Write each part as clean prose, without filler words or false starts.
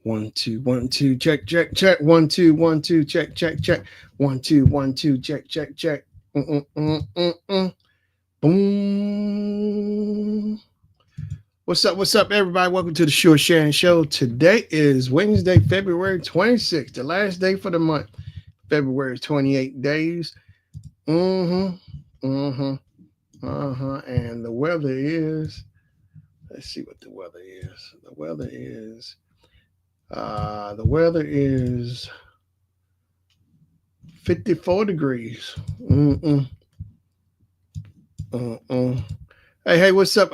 1 2 check check check 1 2 check check check 1 2 check check check. Mm-mm-mm-mm-mm. Boom. What's up, everybody? Welcome to the Shannon Show. Today is Wednesday, February 26th, the last day for the month. February 28 days. Mm-hmm. Mm-hmm. Uh-huh. And the weather is, let's see what the weather is. The weather is 54 degrees. Mm-mm. Mm-mm. Hey, what's up,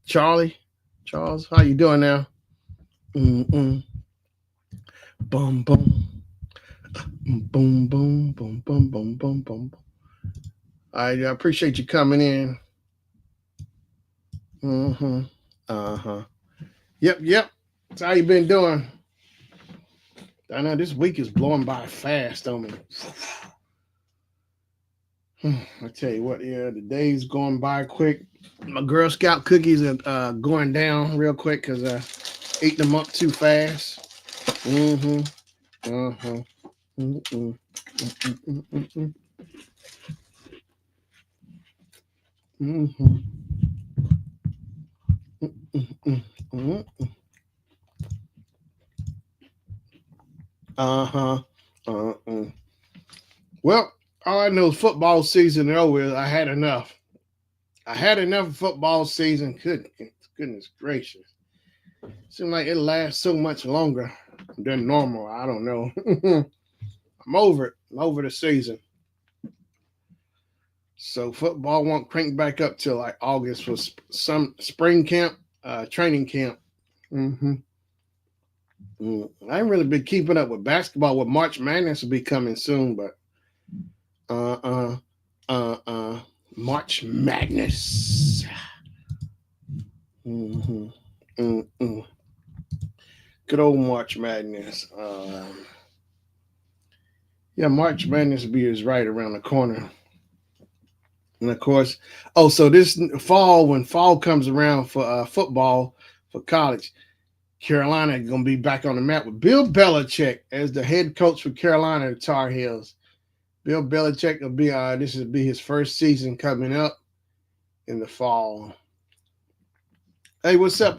Charlie? Charles, how you doing now? Mm-mm. Boom, boom. Boom, boom, boom, boom, boom, boom, boom. I appreciate you coming in. Mm-hmm. Uh-huh. Yep. So how you been doing? I know this week is blowing by fast on me. I tell you what, the day's going by quick. My Girl Scout cookies are going down real quick because I ate them up too fast. Mm-hmm. Uh-huh. Mm-mm. Mm-mm. Mm-hmm. Mm-mm. Mm-mm. Uh-huh. Uh-uh. Well, all I know is football season is over. I had enough. I had enough of football season. Goodness gracious. Seems like it lasts so much longer than normal. I don't know. I'm over it. I'm over the season. So football won't crank back up till like August for some spring camp, training camp. Mm-hmm. I ain't really been keeping up with basketball. With March Madness will be coming soon, but uh uh uh March Madness. Mm-hmm. Mm-mm. Good old March Madness. Yeah, March Madness will be is right around the corner. And of course, so this fall, when fall comes around for football for college, Carolina is going to be back on the map with Bill Belichick as the head coach for Carolina Tar Heels. Bill Belichick will be this will be his first season coming up in the fall. Hey, what's up?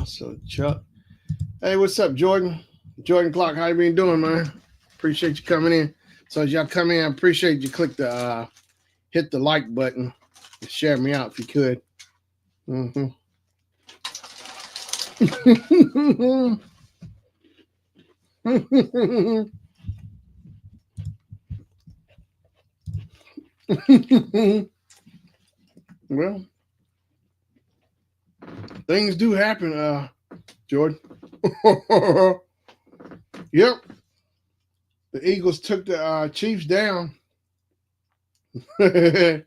So Chuck. Hey, what's up, Jordan? Jordan Clark, how you been doing, man? Appreciate you coming in. So as y'all come in, I appreciate you click the hit the like button and share me out if you could. Mm-hmm. Well, things do happen, Jordan. Yep. The Eagles took the Chiefs down. Jalen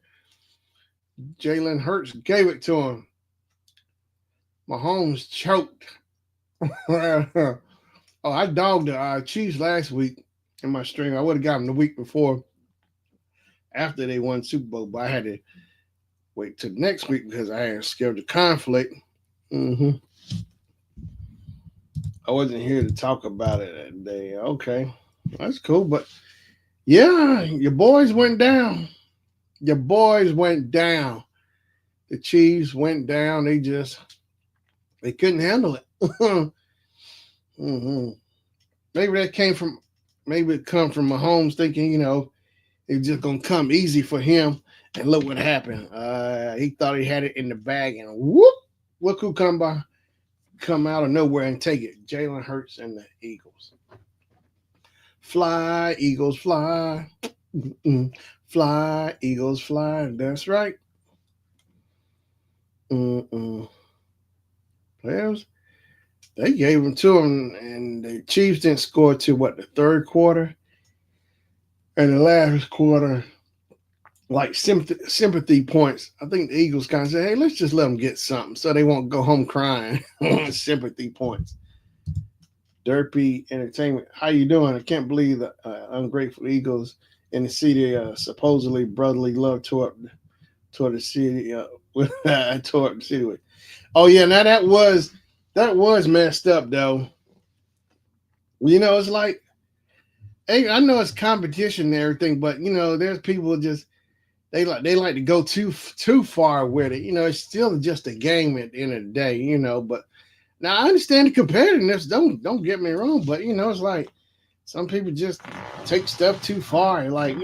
Hurts gave it to him. Mahomes choked. I dogged the Chiefs last week in my stream. I would have got them the week before after they won Super Bowl, but I had to wait till next week because I had scheduled a conflict. Mm-hmm. I wasn't here to talk about it that day. Okay, that's cool. But yeah, your boys went down. Your boys went down. The Chiefs went down. They couldn't handle it. Mm-hmm. Maybe it come from Mahomes thinking, it's just gonna come easy for him. And look what happened. He thought he had it in the bag, and whoop, look who come out of nowhere and take it. Jalen Hurts and the Eagles. Fly, Eagles, fly. Mm-mm. Fly, Eagles, fly. That's right. Mm-mm. Well, they gave them to him, and the Chiefs didn't score to the third quarter, and the last quarter, like sympathy points. I think the Eagles kind of said, "Hey, let's just let them get something, so they won't go home crying." Sympathy points. Derpy Entertainment, how you doing? I can't believe the ungrateful Eagles in the city supposedly brotherly love toward the city toward the city. Oh yeah, now that was messed up though. It's like, hey, I know it's competition and everything, but there's people just they like to go too far with it. It's still just a game at the end of the day. But now I understand the competitiveness. Don't get me wrong, but it's like some people just take stuff too far. Like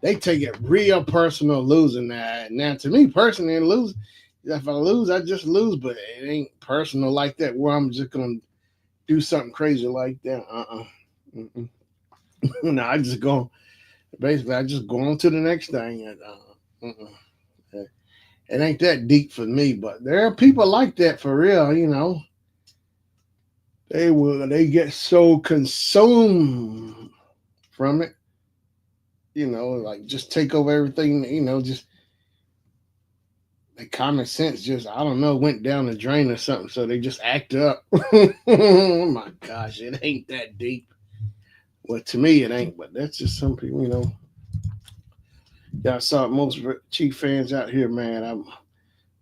they take it real personal losing that. Now to me personally, lose. If I lose, I just lose, but it ain't personal like that where I'm just gonna do something crazy like that. No, I just go. Basically, I just go on to the next thing. And, it ain't that deep for me, but there are people like that for real. They get so consumed from it. Like just take over everything. Just the common sense just I don't know went down the drain or something. So they just act up. Oh my gosh, it ain't that deep. Well, to me, it ain't, but that's just some people. Y'all saw most Chief fans out here, man. I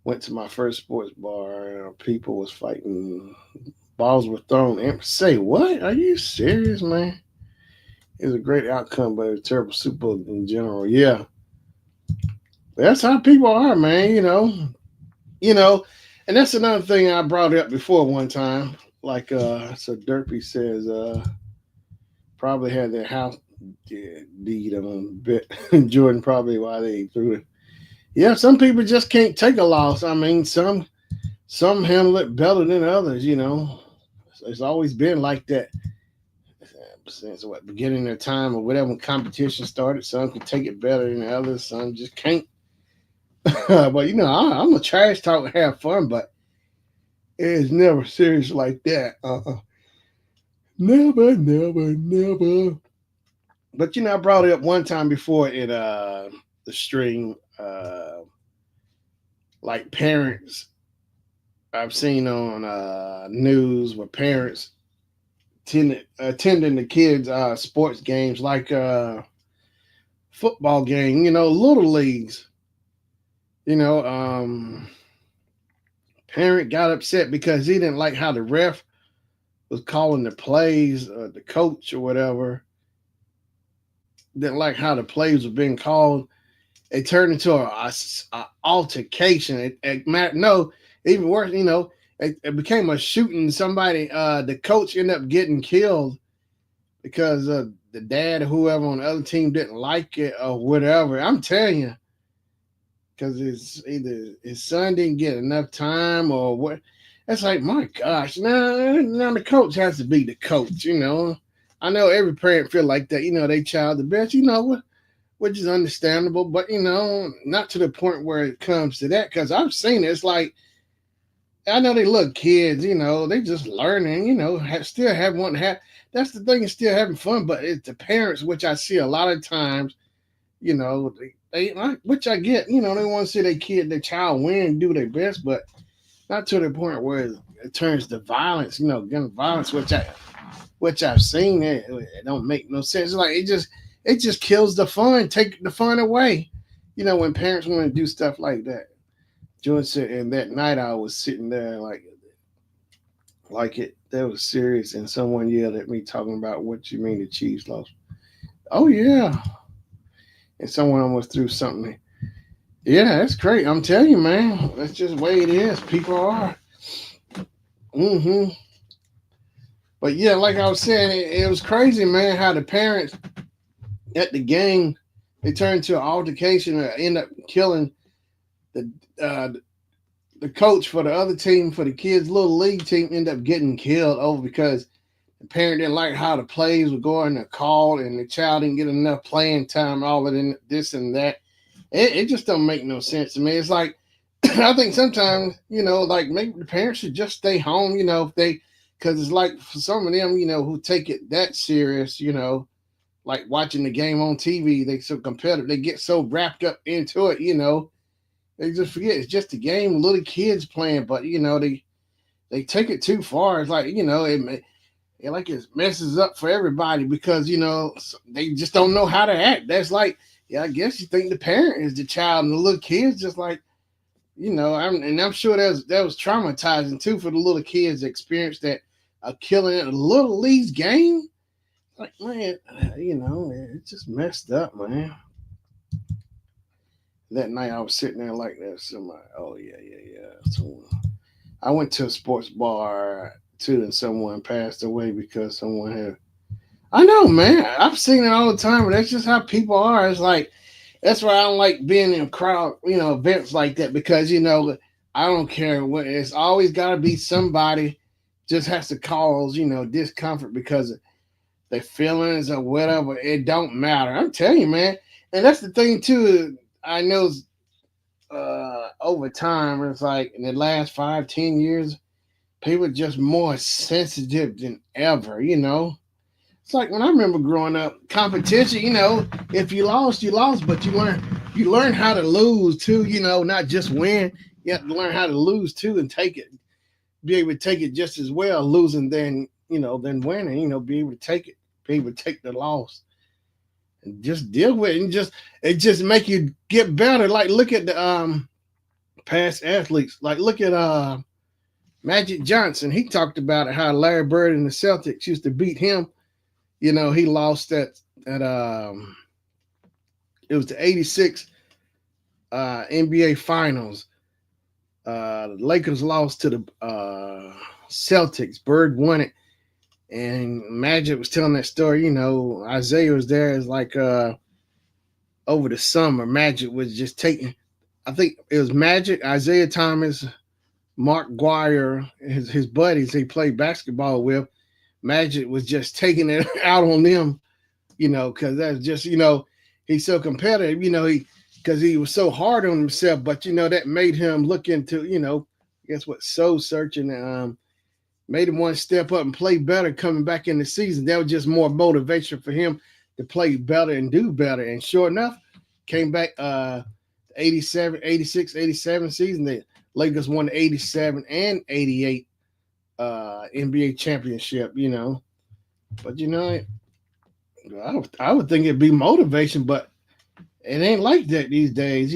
went to my first sports bar. And people was fighting. Balls were thrown. And say what? Are you serious, man? It was a great outcome, but a terrible Super Bowl in general. Yeah, that's how people are, man. You know, and that's another thing I brought up before one time. Like, so Derpy says, probably had their house deed on bit. Jordan probably why they threw it. Yeah, some people just can't take a loss. I mean, some handle it better than others. It's always been like that since what beginning of time or whatever when competition started. Some can take it better than others. Some just can't. But I'm a trash talk and have fun, but it's never serious like that. Never, never, never. But I brought it up one time before in the stream. Like parents, I've seen on news where parents attending the kids' sports games, like football game. Little leagues. Parent got upset because he didn't like how the ref was calling the plays, the coach or whatever didn't like how the plays were being called. It turned into a altercation. No, even worse, it became a shooting. Somebody, the coach ended up getting killed because the dad or whoever on the other team didn't like it or whatever. I'm telling you, because it's either his son didn't get enough time or what. It's like, my gosh, now the coach has to be the coach. I know every parent feel like that. They child the best. What? Which is understandable, but not to the point where it comes to that. Because I've seen it. It's like I know they look kids, they just learning, still have one have. That's the thing, is still having fun. But it's the parents, which I see a lot of times, they which I get, they want to see their child win, do their best, but not to the point where it turns to violence, gun violence, which I've seen. It don't make no sense. It's like it just kills the fun, take the fun away. When parents want to do stuff like that. Jordan said, and that night I was sitting there like it that was serious, and someone yelled at me talking about what you mean the Chiefs lost. Oh yeah, and someone almost threw something. Yeah, that's great. I'm telling you, man, that's just the way it is. People are. Mm-hmm. But yeah, like I was saying, it was crazy, man, how the parents at the game they turned to an altercation and end up killing the uh, the coach for the other team, for the kids' little league team, end up getting killed over because the parent didn't like how the plays were going, the call, and the child didn't get enough playing time, all of this and that. It just don't make no sense to me. It's like I think sometimes, like maybe the parents should just stay home, if they, because it's like for some of them, who take it that serious, like watching the game on TV, they so competitive, they get so wrapped up into it, they just forget it's just a game, little kids playing, but they take it too far. It's like it messes up for everybody because they just don't know how to act. That's like, yeah, I guess you think the parent is the child and the little kids just like, I'm sure that was traumatizing too for the little kids to experience that a killing at a little leagues game. Like, man, it's just messed up, man. That night I was sitting there like that. Somebody, oh yeah. So I went to a sports bar too, and someone passed away because someone had. I know, man. I've seen it all the time, but that's just how people are. It's like that's why I don't like being in crowd, events like that because I don't care what. It's always got to be somebody just has to cause discomfort because of their feelings or whatever. It don't matter. I'm telling you, man. And that's the thing too. I know over time, it's like in the last 5, 10 years, people are just more sensitive than ever. It's like when I remember growing up, competition. If you lost, you lost, but you learn how to lose too. Not just win. You have to learn how to lose too and take it. Be able to take it just as well losing than winning. Be able to take it. Be able to take the loss and just deal with it and just make you get better. Like look at the past athletes. Like look at Magic Johnson. He talked about how Larry Bird and the Celtics used to beat him. He lost at it was the '86 NBA Finals. The Lakers lost to the Celtics. Bird won it, and Magic was telling that story. Isaiah was there. It's like over the summer, Magic was just taking. I think it was Magic, Isaiah Thomas, Mark Guire, his buddies he played basketball with. Magic was just taking it out on them, because that's just, he's so competitive, because he was so hard on himself, but, that made him look into, guess what, soul searching, made him want to step up and play better coming back in the season. That was just more motivation for him to play better and do better. And sure enough, came back 87, 86, 87 season. The Lakers won the 87 and 88 NBA championship, But I would think it'd be motivation, but it ain't like that these days.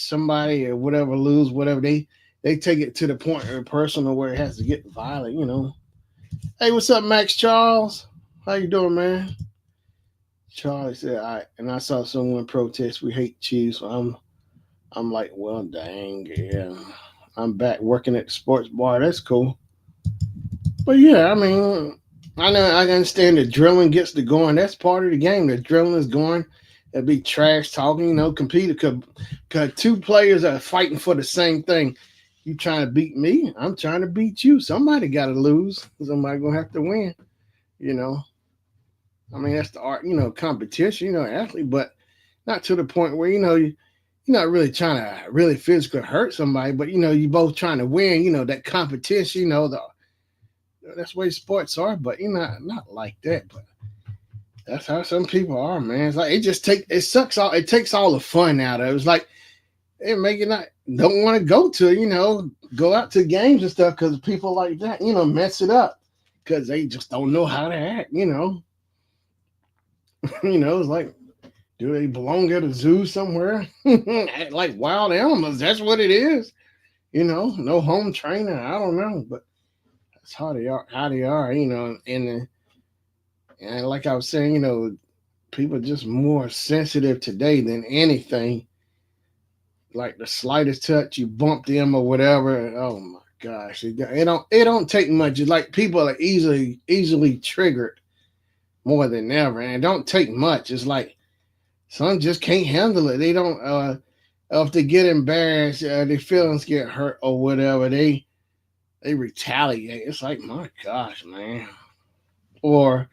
Somebody or whatever lose, whatever they take it to the point of personal where it has to get violent. Hey, what's up, Max Charles? How you doing, man? Charlie said, and I saw someone protest. We hate Chiefs. So I'm like, well, dang, yeah. I'm back working at the sports bar. That's cool. But yeah, I mean, I understand the drilling gets to going. That's part of the game. The drilling is going. It'll be trash talking, compete. Because two players are fighting for the same thing. You trying to beat me? I'm trying to beat you. Somebody got to lose. Somebody gonna have to win. I mean, that's the art. Competition. Athlete, but not to the point where you're not really trying to really physically hurt somebody. But you both trying to win. That competition. That's the way sports are. But not like that. But that's how some people are, man. It's like it takes all the fun out of it. It's like it make you don't want to go out to games and stuff because people like that, mess it up because they just don't know how to act, it's like, do they belong at a zoo somewhere? Act like wild animals. That's what it is. No home trainer. I don't know, but that's how they are, and like I was saying, people are just more sensitive today than anything. Like the slightest touch, you bump them or whatever. Oh my gosh, it don't take much. It's like people are easily triggered more than ever, and it don't take much. It's like some just can't handle it. They don't. If they get embarrassed, their feelings get hurt or whatever, they retaliate. It's like, my gosh, man. Or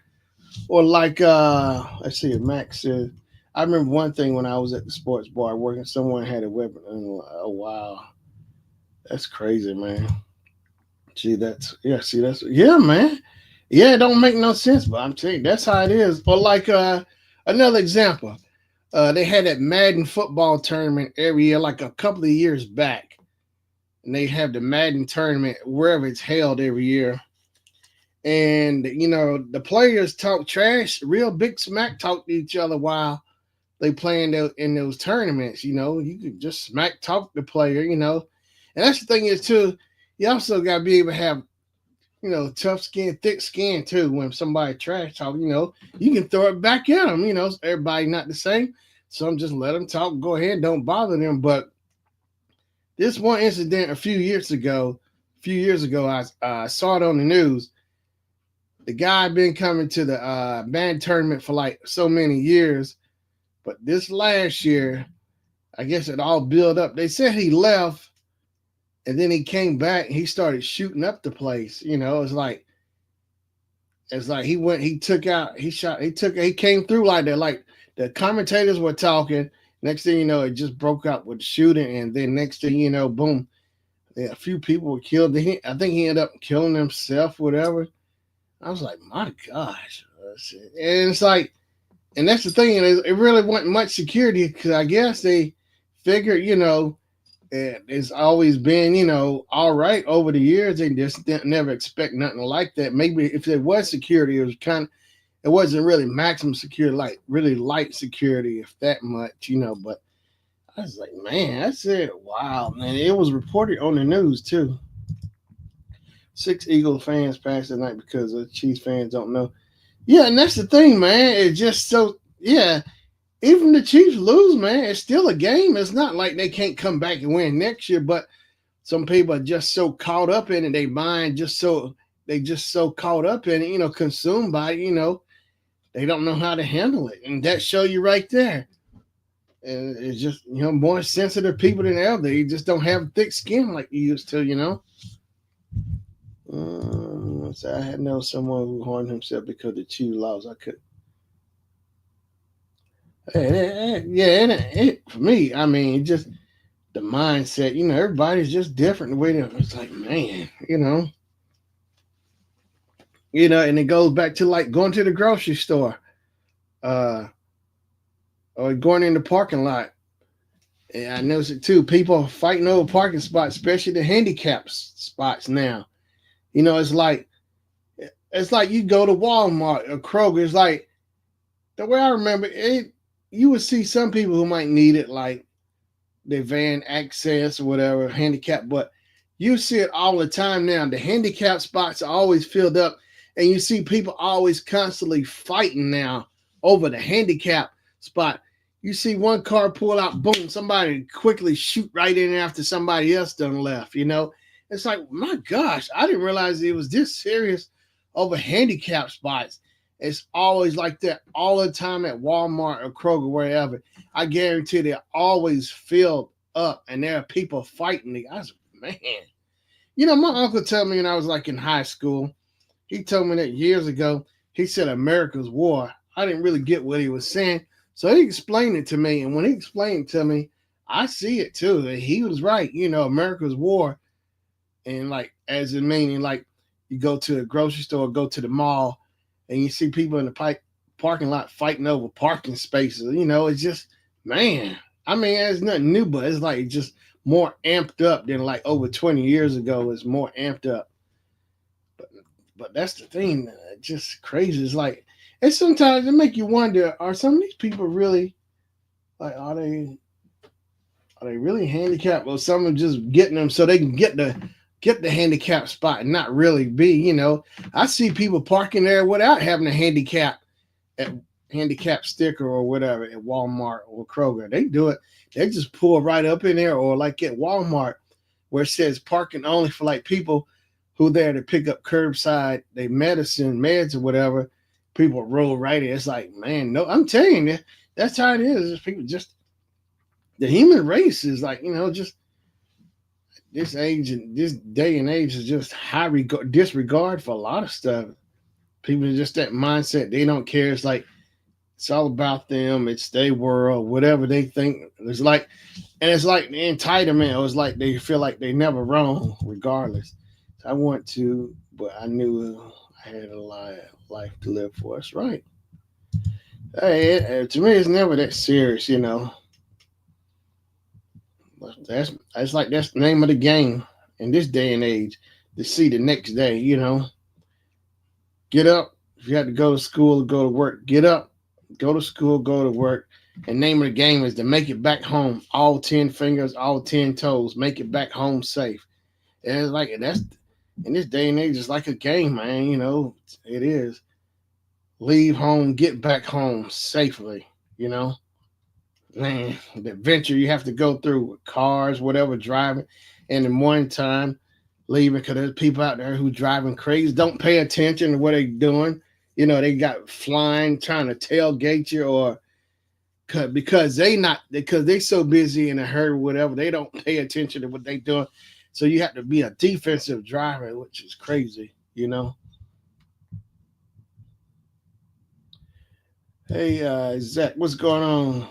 like let's see, Max said, I remember one thing when I was at the sports bar working, someone had a weapon. And, oh wow, that's crazy, man. Yeah, man. Yeah, it don't make no sense, but I'm telling you, that's how it is. Or like another example, they had that Madden football tournament every year, like a couple of years back, and they have the Madden tournament wherever it's held every year. And the players talk trash, real big smack talk to each other while they playing in those tournaments. You could just smack talk the player. And that's the thing is too. You also got to be able to have tough skin, thick skin too. When somebody trash talk, you can throw it back at them. Everybody not the same. Some just let them talk, go ahead, don't bother them. But this one incident a few years ago, I saw it on the news. The guy been coming to the band tournament for like so many years, but this last year, I guess it all built up. They said he left, and then he came back and he started shooting up the place. It's like he took out, he came through like that. Like the commentators were talking. Next thing you know, it just broke out with shooting, and then next thing you know, boom, a few people were killed. I think he ended up killing himself, whatever. I was like, my gosh. And it's like, and that's the thing, it really wasn't much security because I guess they figured, it's always been, all right over the years. They just didn't never expect nothing like that. Maybe if there was security, it wasn't really maximum security, like really light security, if that much, But I was like, man, I said, wow, man. It was reported on the news too. 6 Eagle fans passed tonight because the Chiefs fans don't know. Yeah, and that's the thing, man. It's just so, yeah. Even the Chiefs lose, man, it's still a game. It's not like they can't come back and win next year, but some people are just so caught up in it. They mind they just so caught up in it, consumed by it, they don't know how to handle it. And that show you right there. And it's just, more sensitive people than ever. They just don't have thick skin like you used to. So I had know someone who harmed himself because the Chiefs lost. I could. For me, I mean, just the mindset. Everybody's just different. The way it's like, man, and it goes back to like going to the grocery store, or going in the parking lot. And I noticed it too. People are fighting over parking spots, especially the handicap spots now. It's like you go to Walmart or Kroger. It's like the way I remember it, you would see some people who might need it, like their van access or whatever, handicap, but you see it all the time now. The handicap spots are always filled up, and you see people always constantly fighting now over the handicap spot. You see one car pull out, boom, somebody quickly shoot right in after somebody else done left, It's like, my gosh, I didn't realize it was this serious over handicap spots. It's always like that all the time at Walmart or Kroger, wherever. I guarantee they're always filled up, and there are people fighting. I was, man. My uncle told me when I was like in high school, he told me that years ago, he said America's war. I didn't really get what he was saying. So he explained it to me. And when he explained it to me, I see it too. That he was right. America's war. And like, as in meaning, like you go to a grocery store, go to the mall, and you see people in the parking lot fighting over parking spaces. It's just, man. I mean, it's nothing new, but it's like just more amped up than like over 20 years ago. It's more amped up. But that's the thing. It's just crazy. It's like, and sometimes it make you wonder: are some of these people really, like, are they really handicapped, or some are just getting them so they can get the handicap spot and not really be? I see people parking there without having a handicap sticker or whatever at Walmart or Kroger. They do it. They just pull right up in there, or like at Walmart where it says parking only for like people who there to pick up curbside, they meds or whatever. People roll right in. It's like, man, no, I'm telling you, that's how it is. People just, the human race is like, just this age and this day and age is just high disregard for a lot of stuff. People are just that mindset. They don't care. It's like, it's all about them. It's their world, whatever they think. It's like the entitlement. It's like they feel like they never wrong, regardless. So I want to, but I knew I had a life to live for. That's right. Hey, to me, it's never that serious, But that's the name of the game in this day and age. To see the next day, Get up. If you had to go to school or go to work, get up, go to school, go to work. And name of the game is to make it back home. All 10 fingers, all 10 toes. Make it back home safe. And it's like In this day and age, it's like a game, man. It is. Leave home, get back home safely. You know, man, the adventure you have to go through with cars, whatever, driving, and in one time leaving because there's people out there who driving crazy, don't pay attention to what they're doing. They got flying, trying to tailgate you, or because they so busy in a hurry, whatever, they don't pay attention to what they doing. So you have to be a defensive driver, which is crazy. Hey, Zach, what's going on?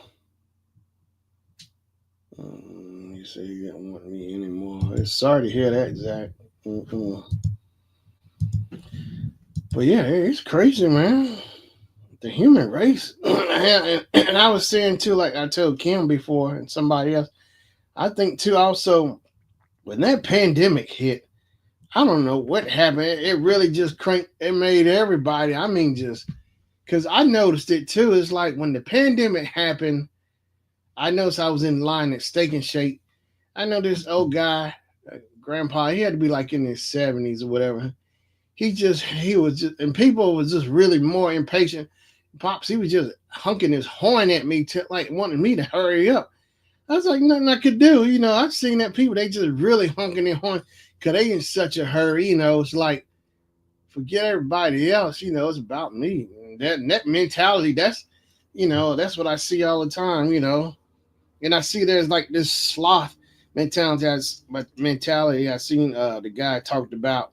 You say you don't want me anymore. Sorry to hear that, Zach. Mm-mm. But yeah, it's crazy, man. The human race. And I was saying too, like I told Kim before and somebody else, I think too also when that pandemic hit, I don't know what happened. It really just cranked. It made everybody. I mean, just because I noticed it too. It's like when the pandemic happened, I noticed I was in line at Steak and Shake. I know this old guy, grandpa. He had to be like in his 70s or whatever. He was just, and people was just really more impatient. Pops, he was just honking his horn at me, like wanting me to hurry up. I was like, nothing I could do. I've seen that people, they just really honking their horn because they in such a hurry. It's like, forget everybody else. It's about me. That mentality, that's what I see all the time. And I see there's like this sloth mentality. I seen the guy talked about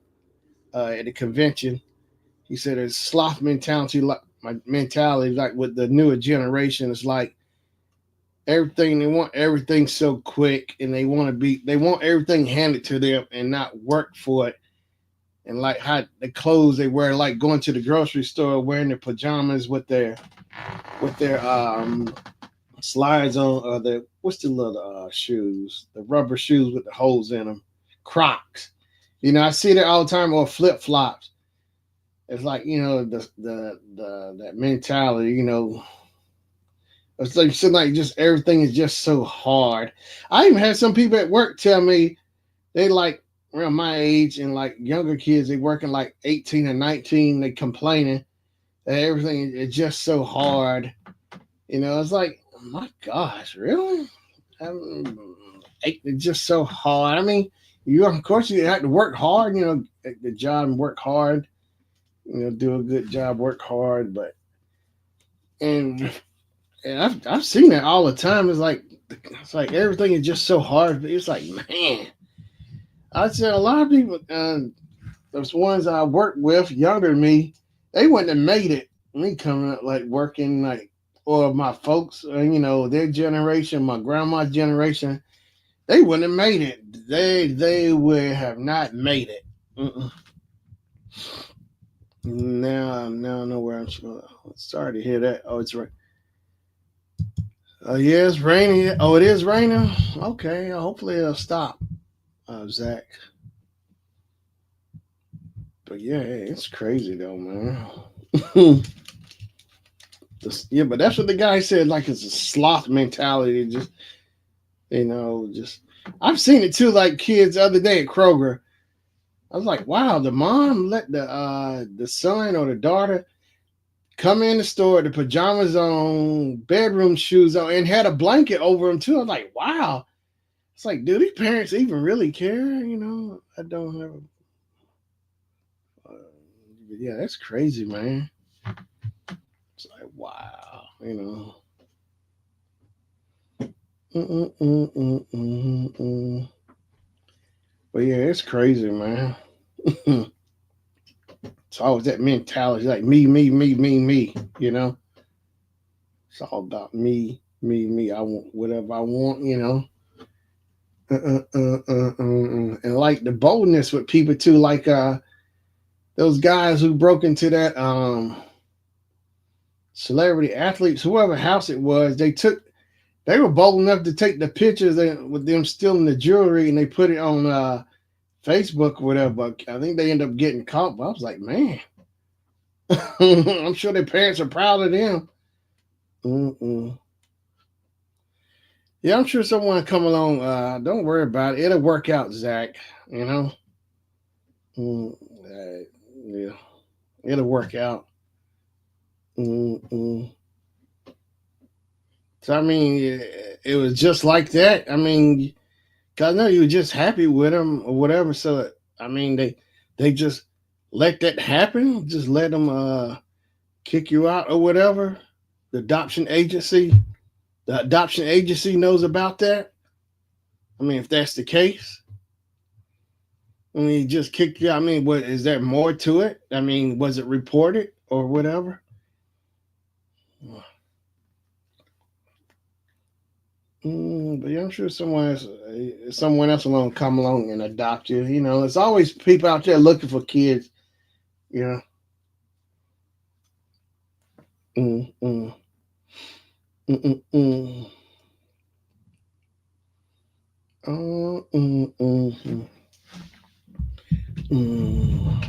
at the convention. He said there's sloth mentality, like my mentality, like with the newer generation. It's like everything they want everything so quick, and they want everything handed to them and not work for it. And like how the clothes they wear, like going to the grocery store wearing their pajamas with their slides on, the what's the little shoes, the rubber shoes with the holes in them, Crocs. I see that all the time, or flip flops. It's like the that mentality. It's like so like just everything is just so hard. I even had some people at work tell me they like around my age and like younger kids, they working like 18 and 19, they complaining that everything is just so hard. It's like, oh my gosh, really? It's just so hard. I mean, of course you have to work hard, at the job and work hard, do a good job, work hard, but and I've seen that all the time. It's like everything is just so hard. It's like, man, I said a lot of people, those ones I worked with, younger than me, they wouldn't have made it. Me coming up like working like, or my folks, their generation, my grandma's generation, they wouldn't have made it. They would have not made it. Mm-mm. Now I know where I'm. Sorry to hear that. Oh, it's right. Oh, yeah, it's raining. Oh, it is raining. Okay, hopefully it'll stop, Zach. But yeah, it's crazy though, man. Yeah, but that's what the guy said. Like it's a sloth mentality. Just I've seen it too. Like kids the other day at Kroger, I was like, wow, the mom let the son or the daughter come in the store, the pajamas on, bedroom shoes on, and had a blanket over them too. I was like, wow. It's like, do these parents even really care? I don't have. Yeah, that's crazy, man. It's like, wow, Mm-mm-mm-mm-mm-mm. But yeah, it's crazy, man. It's always that mentality, like me, me, me, me, me. It's all about me, me, me. I want whatever I want. And like the boldness with people too, like those guys who broke into that celebrity athletes, whoever house it was, they were bold enough to take the pictures with them stealing the jewelry, and they put it on Facebook or whatever. But I think they end up getting caught. But I was like, man, I'm sure their parents are proud of them. Mm-mm. Yeah, I'm sure someone come along. Don't worry about it. It'll work out, Zach. You know. Mm, yeah, it'll work out. Mm-mm. So I mean, it was just like that. I mean, 'cause I know you were just happy with him or whatever. So I mean, they just let that happen. Just let them kick you out or whatever. The adoption agency, the adoption agency knows about that. I mean, if that's the case, I mean, just kicked you. I mean, what is there more to it? I mean, was it reported or whatever? But yeah, I'm sure someone else will come along and adopt you. You know, there's always people out there looking for kids. You know. Mm, mm, mm, mm, mm. Mm. Mm.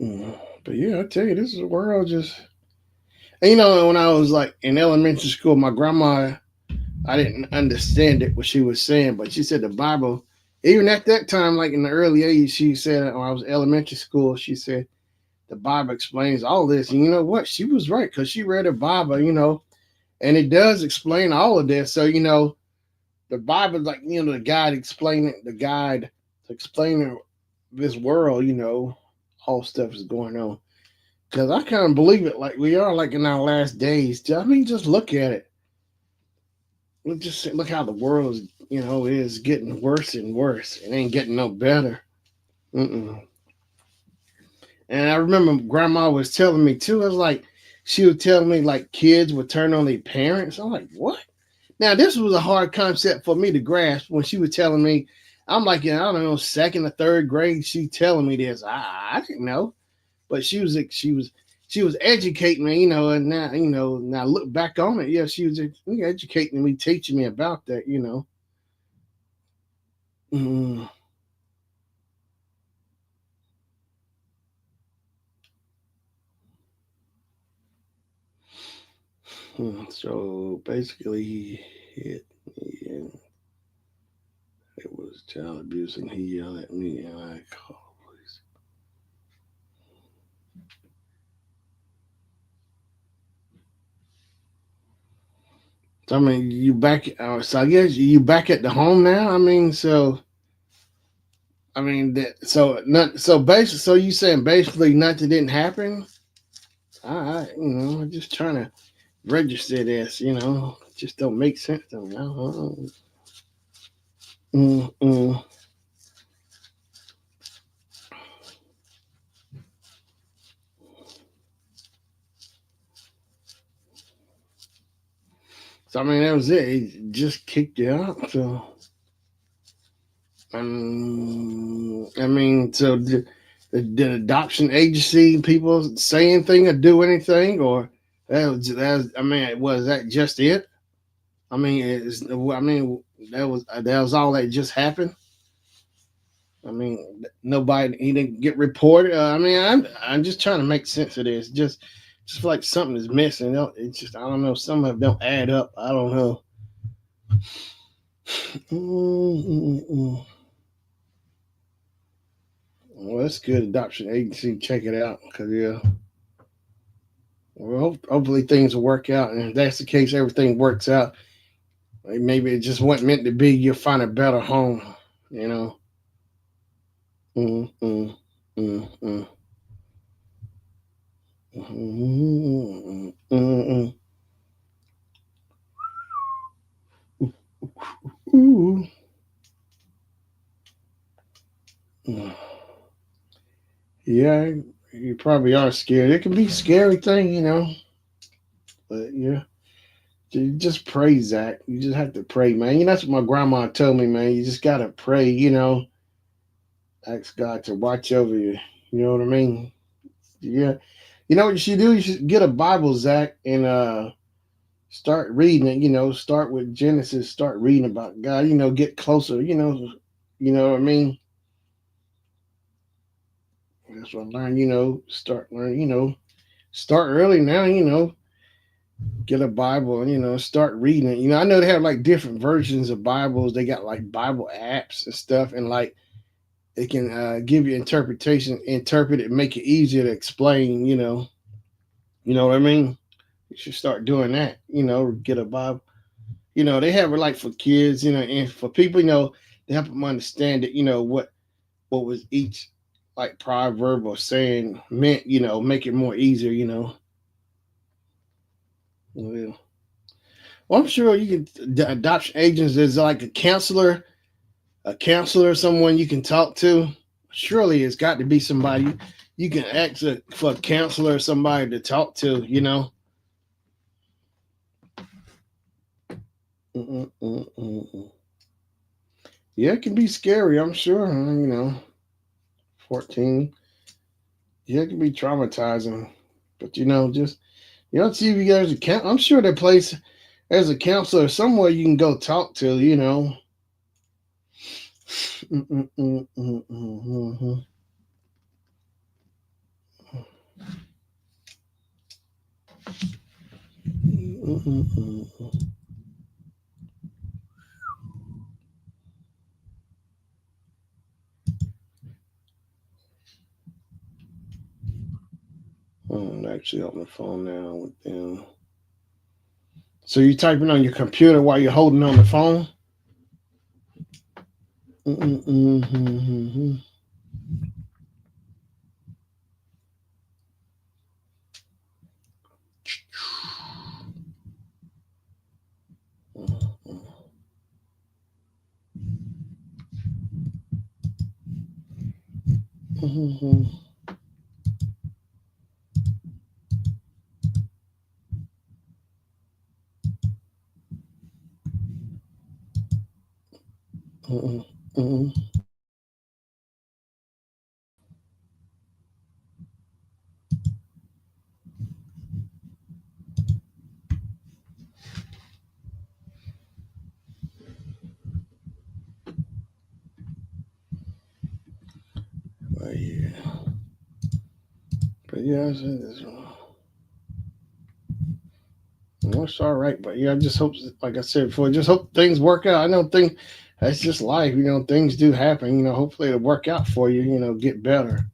Mm. But yeah, I tell you, this is a world just. And, you know, when I was like in elementary school, my grandma, I didn't understand it what she was saying, but she said the Bible. Even at that time, like in the early '80s, she said when I was elementary school, she said the Bible explains all this. And you know what? She was right because she read the Bible, you know, and it does explain all of this. So you know, the Bible, like you know, the guide to explaining this world. You know, all stuff is going on. Because I kind of believe it. Like we are like in our last days. I mean, just look at it. Just look how the world is. You know, is getting worse and worse. It ain't getting no better. Mm-mm. And I remember Grandma was telling me too. I was like, she would tell me like kids would turn on their parents. I'm like, what? Now this was a hard concept for me to grasp when she was telling me. I'm like, I don't know, second or third grade. She telling me this. I didn't know, but she was educating me, you know. And now you know, now look back on it. Yeah, she was educating me, teaching me about that, you know. Mm, so basically, he hit me and it was child abuse, and he yelled at me, and I called the police. So I mean, you back? So I guess you back at the home now. I mean, so I mean, so not so basically. So you saying basically nothing didn't happen? All right, you know, I'm just trying to register this. You know, it just don't make sense to me. I don't know. Mm. So I mean, that was it. He just kicked you out. So I mean, so did adoption agency people say anything or do anything, or I mean, was that just it? I mean, that was all that just happened. I mean, nobody he didn't get reported. I mean, I'm just trying to make sense of this. Just feel like something is missing. It's just I don't know. Some of them don't add up. I don't know. Mm-mm-mm. Well, that's good. Adoption agency, check it out. Cause yeah, well, hopefully things will work out. And if that's the case, everything works out. Like maybe it just wasn't meant to be. You'll find a better home. You know. Mm, mm, mm, mm. Mm, mm, mm, mm. Yeah, you probably are scared. It can be a scary thing, you know. But yeah, you just pray, Zach. You just have to pray, man. You know, that's what my grandma told me, man. You just gotta pray, you know. Ask God to watch over you. You know what I mean? Yeah. You know what you should do? You should get a Bible, Zach, and start reading it. You know, start with Genesis. Start reading about God. You know, get closer. You know what I mean. That's what I learned. You know, start learning. You know, start early now. You know, Get a Bible and start reading it. I know they have like different versions of Bibles. They got like Bible apps and stuff, and like it can give you interpretation, interpret it, make it easier to explain. You know what I mean. You should start doing that. Get a Bible. They have it like for kids. And for people. They help them understand it. What was each like proverb or saying meant. Make it more easier. Well, I'm sure you can. The adoption agents is like a counselor, someone you can talk to. Surely it's got to be somebody you can ask for a counselor, somebody to talk to. Mm-mm-mm-mm. Yeah, it can be scary. I'm sure. 14. Yeah, it can be traumatizing. But just see if you guys a I'm sure that place there's a counselor somewhere you can go talk to. Mm-mm-mm-mm-mm-mm. Mm-mm-mm. I'm actually on the phone now with them. So you typing on your computer while you're holding on the phone? Mm-mm-mm-mm-mm. Mm-mm-mm. Mm-mm-mm. But yeah, I said this. Well, it's all right, but I just hope, like I said before, just hope things work out. I don't think that's just life. Things do happen. Hopefully it'll work out for you. Get better.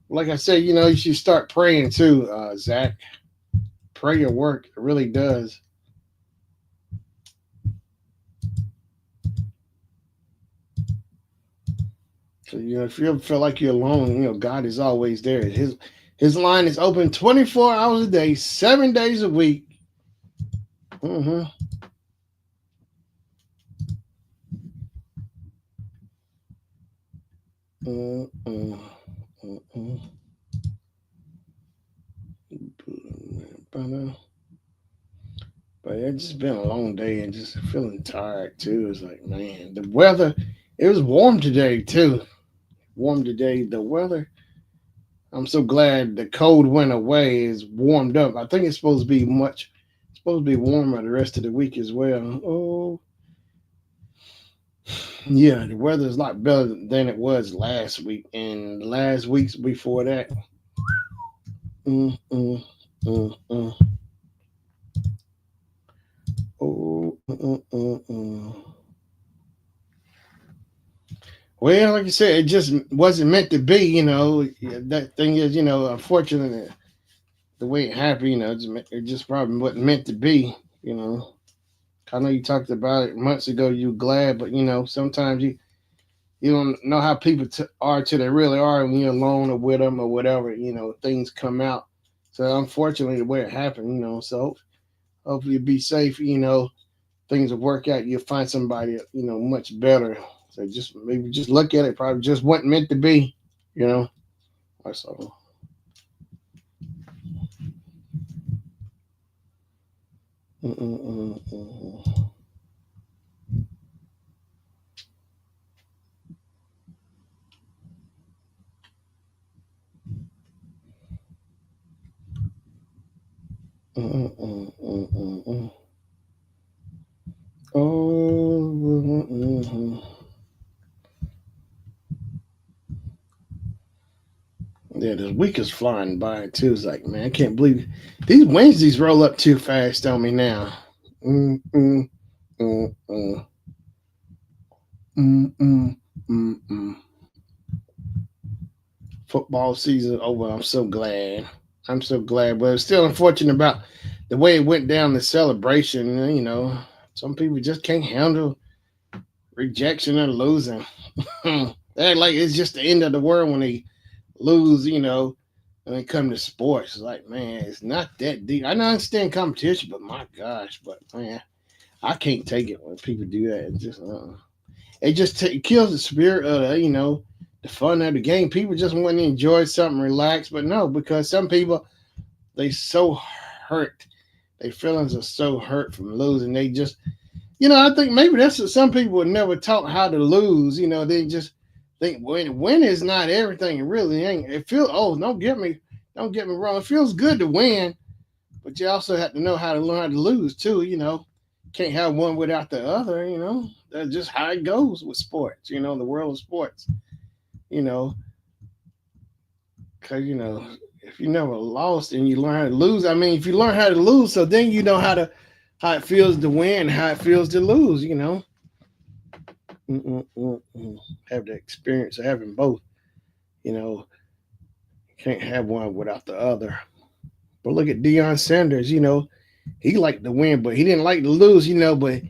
Like I said, you should start praying too, Zach. Prayer work. It really does. So if you ever feel like you're alone, God is always there. His line is open 24 hours a day, 7 days a week. Mm-hmm. Mm-mm. Mm-mm. But it's just been a long day and just feeling tired too. It's like, man, the weather. It was warm today too. Warm today. The weather. I'm so glad the cold went away. It's warmed up. I think it's supposed to be much. It's supposed to be warmer the rest of the week as well. Oh, yeah, the weather is a lot better than it was last week and the last weeks before that. Mm, mm, mm, mm. Oh, well, like I said, it just wasn't meant to be. Yeah, that thing is, unfortunately, the way it happened, it just probably wasn't meant to be. You know, I know you talked about it months ago. You were glad, but sometimes you don't know how people are till they really are when you're alone or with them or whatever. Things come out. So unfortunately, the way it happened, so hopefully be safe. Things will work out. You'll find somebody, much better. So just maybe just look at it. Probably just wasn't meant to be. You know, that's all. Mm-mm-mm-mm. Mm-mm-mm-mm-mm. Oh, mm-mm. Yeah, the week is flying by too. It's like, man, I can't believe these Wednesdays roll up too fast on me now. Mm, mm, mm, mm, mm, mm, mm, mm. Football season over. I'm so glad. I'm so glad. But it's still unfortunate about the way it went down the celebration. Some people just can't handle rejection and losing. They're like it's just the end of the world when they lose, when it comes to sports. It's like, man, it's not that deep. I understand competition, but my gosh, but man, I can't take it when people do that. It kills the spirit of the fun of the game. People just want to enjoy something, relax, but no, because some people they so hurt. Their feelings are so hurt from losing. They just, I think maybe that's what some people were never taught how to lose. They just think win is not everything. It really ain't. It feels. Oh, don't get me wrong. It feels good to win, but you also have to know how to learn how to lose too. Can't have one without the other. That's just how it goes with sports. The world of sports. You know, because if you never lost and you learn how to lose, I mean, if you learn how to lose, so then you know how it feels to win, how it feels to lose. Have the experience of having both. You know, can't have one without the other. But look at Deion Sanders. He liked to win, but he didn't like to lose. But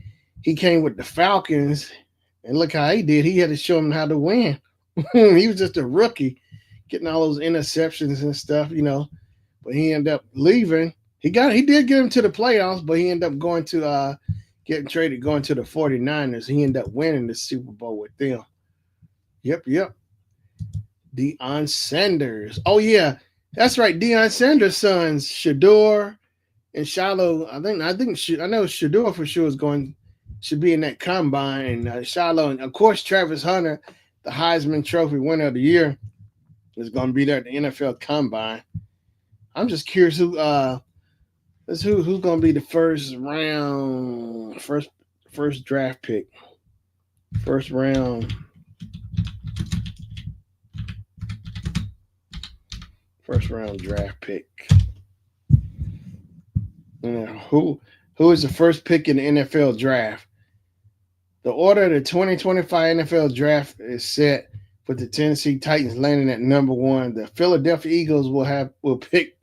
he came with the Falcons, and look how he did. He had to show them how to win. He was just a rookie, getting all those interceptions and stuff. But he ended up leaving. He did get him to the playoffs, but he ended up going to getting traded, going to the 49ers. He ended up winning the Super Bowl with them. Yep. Deion Sanders. Oh yeah, that's right. Deion Sanders' sons, Shador and Shiloh. I know Shador for sure should be in that combine. And Shiloh, and of course Travis Hunter, the Heisman Trophy winner of the year, is going to be there at the NFL Combine. I'm just curious who's going to be the first draft pick, first round draft pick. Who is the first pick in the NFL draft? The order of the 2025 NFL draft is set with the Tennessee Titans landing at number 1. The Philadelphia Eagles will pick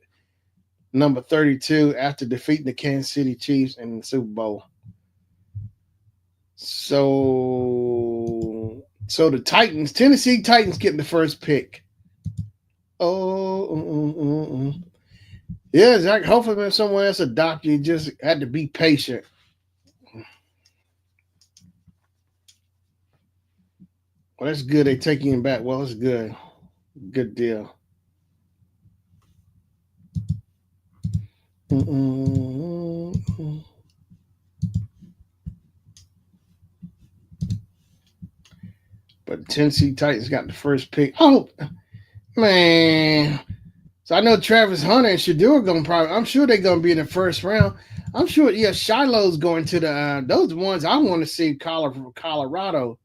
number 32 after defeating the Kansas City Chiefs in the Super Bowl. So the Tennessee Titans get the first pick. Yeah, Zach. Hopefully, if someone else adopt you, just had to be patient. Well, that's good. They take him back. Well, it's good. Good deal. But Tennessee Titans got the first pick. Oh, man. So I know Travis Hunter and Shador are going to I'm sure they're going to be in the first round. I'm sure, yeah, Shiloh's going to those ones I want to see from Colorado.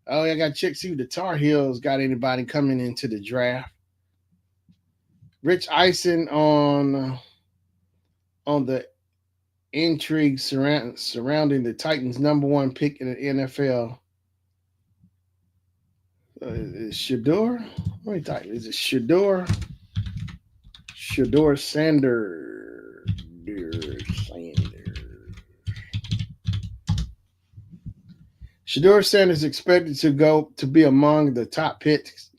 Oh, I got to check see if the Tar Heels got anybody coming into the draft. Rich Eisen on the intrigue surrounding the Titans' number 1 pick in the NFL. Is Shador? What is it? Shador Sanders. Shador Sanders is expected to be among the top picks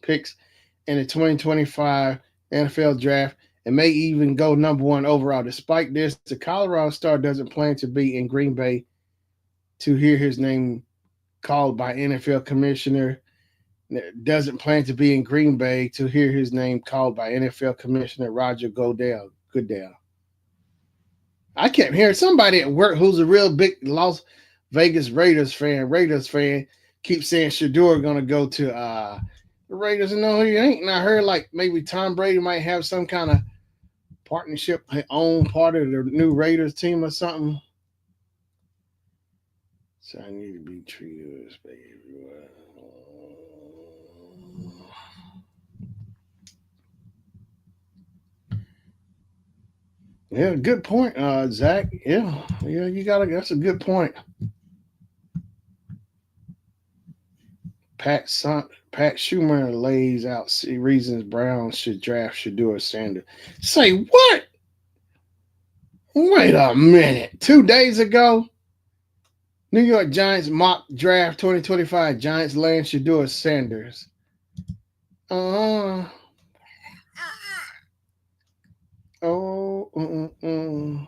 in the 2025 NFL draft and may even go number 1 overall. Despite this, the Colorado Star doesn't plan to be in Green Bay to hear his name called by NFL Commissioner. Doesn't plan to be in Green Bay to hear his name called by NFL Commissioner Roger Goodell. I kept hearing somebody at work who's a real big Las Vegas Raiders fan, keeps saying Shador going to go to the Raiders. No, he ain't. And I heard like maybe Tom Brady might have some kind of partnership, own part of the new Raiders team or something. So I need to be treated as everywhere. Yeah, good point, Zach. Yeah, yeah, you got to. That's a good point. Pat Schumer lays out reasons Browns should draft Shador Sanders. Say what? Wait a minute. 2 days ago, New York Giants mock draft 2025. Giants land Shador Sanders. Uh oh.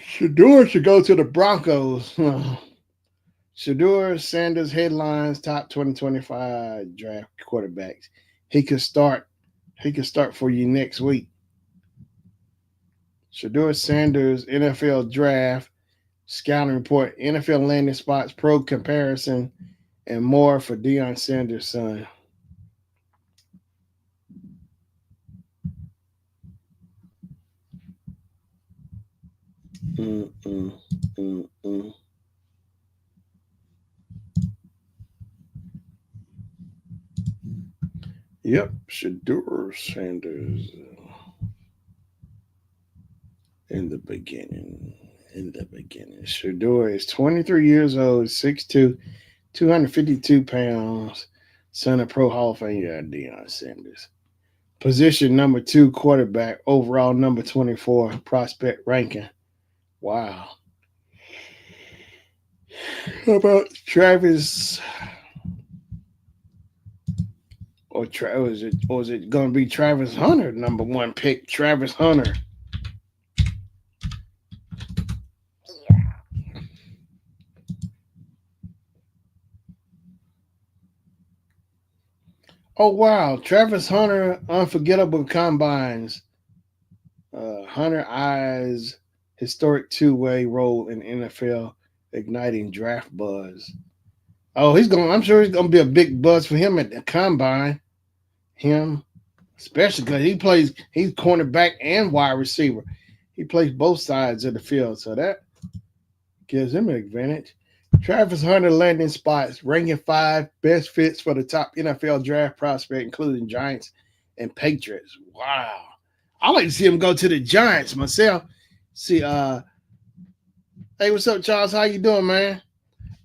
Shador should go to the Broncos. Shador Sanders headlines top 2025 draft quarterbacks. He could start. He could start for you next week. Shador Sanders NFL draft scouting report, NFL landing spots, pro comparison, and more for Deion Sanders' son. Mm, mm, mm, mm. Yep, Shador Sanders in the beginning. In the beginning. Shador is 23 years old, 6'2, 252 pounds, son of Pro Hall of Famer Deion Sanders. Position number 2 quarterback, overall number 24 prospect ranking. Wow. How about Travis or is it going to be Travis Hunter, number 1 pick? Travis Hunter. Oh wow, Travis Hunter, unforgettable combines. Hunter eyes historic two-way role in NFL, igniting draft buzz. Oh, he's going. I'm sure he's going to be a big buzz for him at the combine. Him, especially because he plays. He's cornerback and wide receiver. He plays both sides of the field, so that gives him an advantage. Travis Hunter landing spots, ranking 5 best fits for the top NFL draft prospect, including Giants and Patriots. Wow. I like to see him go to the Giants myself. See, hey, what's up, Charles? How you doing, man?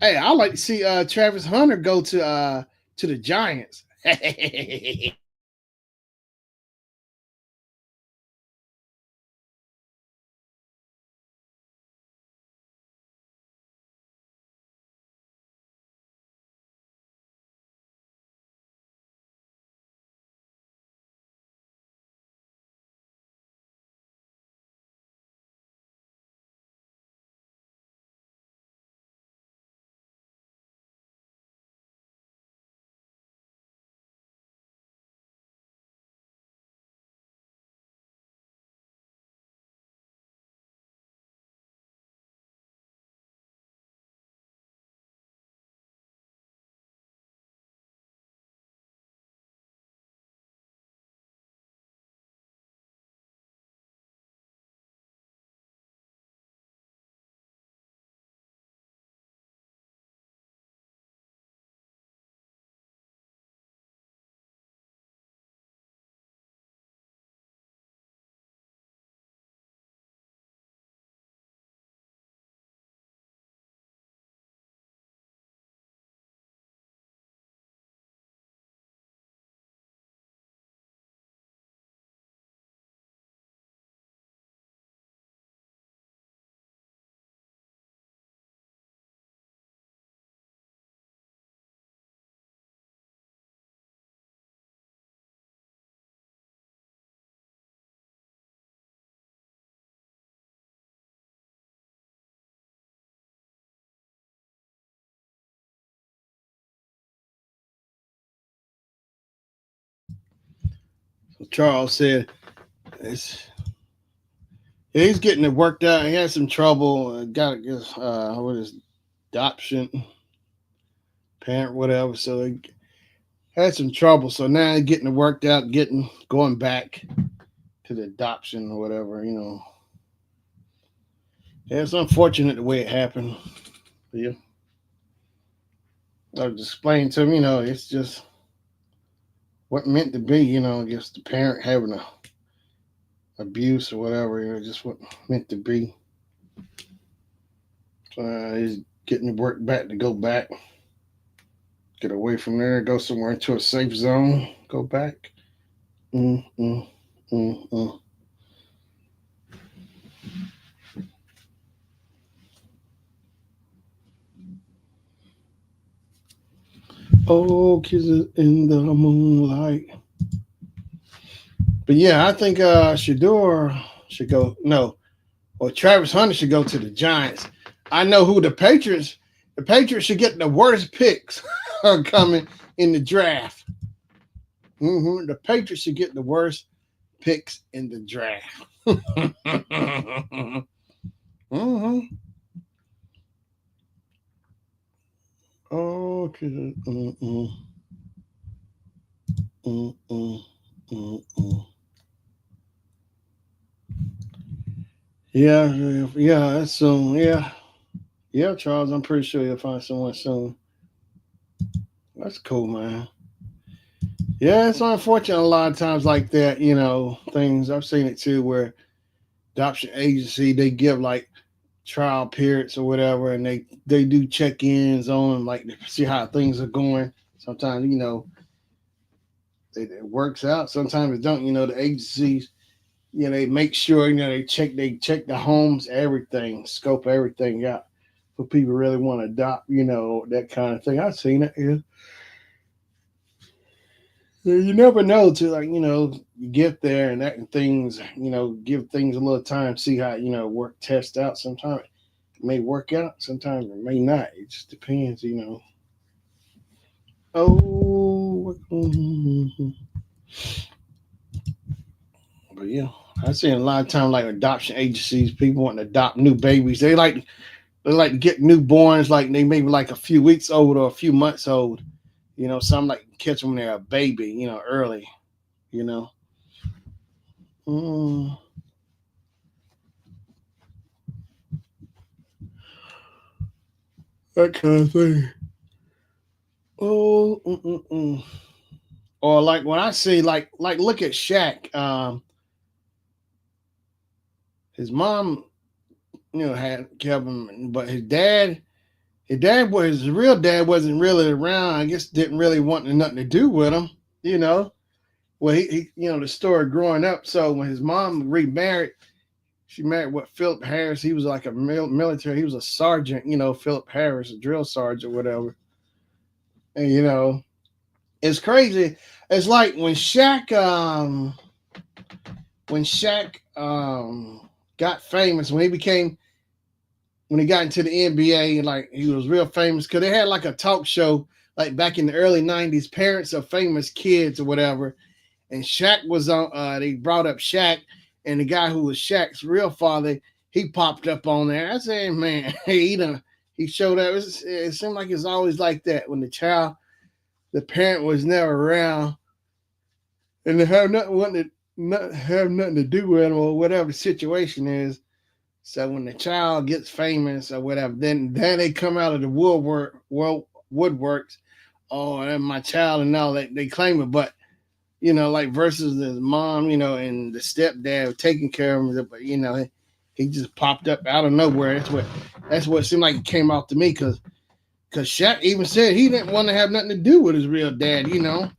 Hey, I like to see Travis Hunter go to the Giants. Charles said it's, he's getting it worked out. He had some trouble. Got his what is adoption parent, whatever. So he had some trouble. So now he's getting it worked out, getting going back to the adoption or whatever. Yeah, it's unfortunate the way it happened. Yeah, I was explaining to him. It's just what meant to be. Just the parent having a abuse or whatever. Just what meant to be. He's getting work back to go back, get away from there, go somewhere into a safe zone, go back. Mm, mm, mm, mm. Oh, kisses in the moonlight. But yeah, I think Shador should go. No, or Travis Hunter should go to the Giants. I know who the Patriots. The Patriots should get the worst picks coming in the draft. The Patriots should get the worst picks in the draft. mm-hmm. Okay. Yeah, that's soon. Yeah, Charles. I'm pretty sure you'll find someone soon. That's cool, man. Yeah, it's unfortunate a lot of times like that. Things I've seen it too, where adoption agency they give like trial periods or whatever, and they do check-ins on them, like to see how things are going. Sometimes it works out. Sometimes it don't. The agencies, they make sure they check the homes, everything, scope everything out for people really want to adopt. That kind of thing. I've seen it. Yeah. You never know till you get there and that and things give things a little time, see how work test out. Sometimes it may work out, sometimes it may not. It just depends. Oh, but yeah, I see a lot of times like adoption agencies, people want to adopt new babies. They like to get newborns, like they maybe like a few weeks old or a few months old. Some like catch them when they're a baby, early. You know. Mm, that kind of thing. Oh, or like when I see like look at Shaq. His mom, had Kevin, but his real dad wasn't really around. I guess didn't really want nothing to do with him. You know. Well, he the story growing up. So when his mom remarried, she married Philip Harris. He was like a military. He was a sergeant. Philip Harris, a drill sergeant, whatever. And it's crazy. It's like when Shaq got famous, when he got into the NBA, like he was real famous because they had like a talk show like back in the early '90s, parents of famous kids or whatever. And Shaq was on. They brought up Shaq, and the guy who was Shaq's real father, he popped up on there. I said, man, he showed up. It seemed like it's always like that when the parent was never around, and they have nothing to do with them or whatever the situation is. So when the child gets famous or whatever, then they come out of the woodworks. Oh, and my child and all that they claim it, but like versus the mom, and the stepdad taking care of him, but he just popped up out of nowhere. That's what it seemed like it came out to me because Shaq even said he didn't want to have nothing to do with his real dad. He didn't.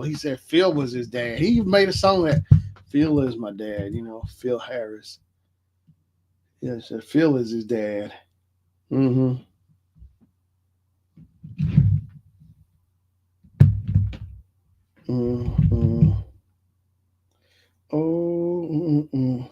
He said Phil was his dad. He made a song that Phil is my dad. Phil Harris. Yeah, said Phil is his dad. Mm-hmm. Mm-hmm. Oh. Mm-mm.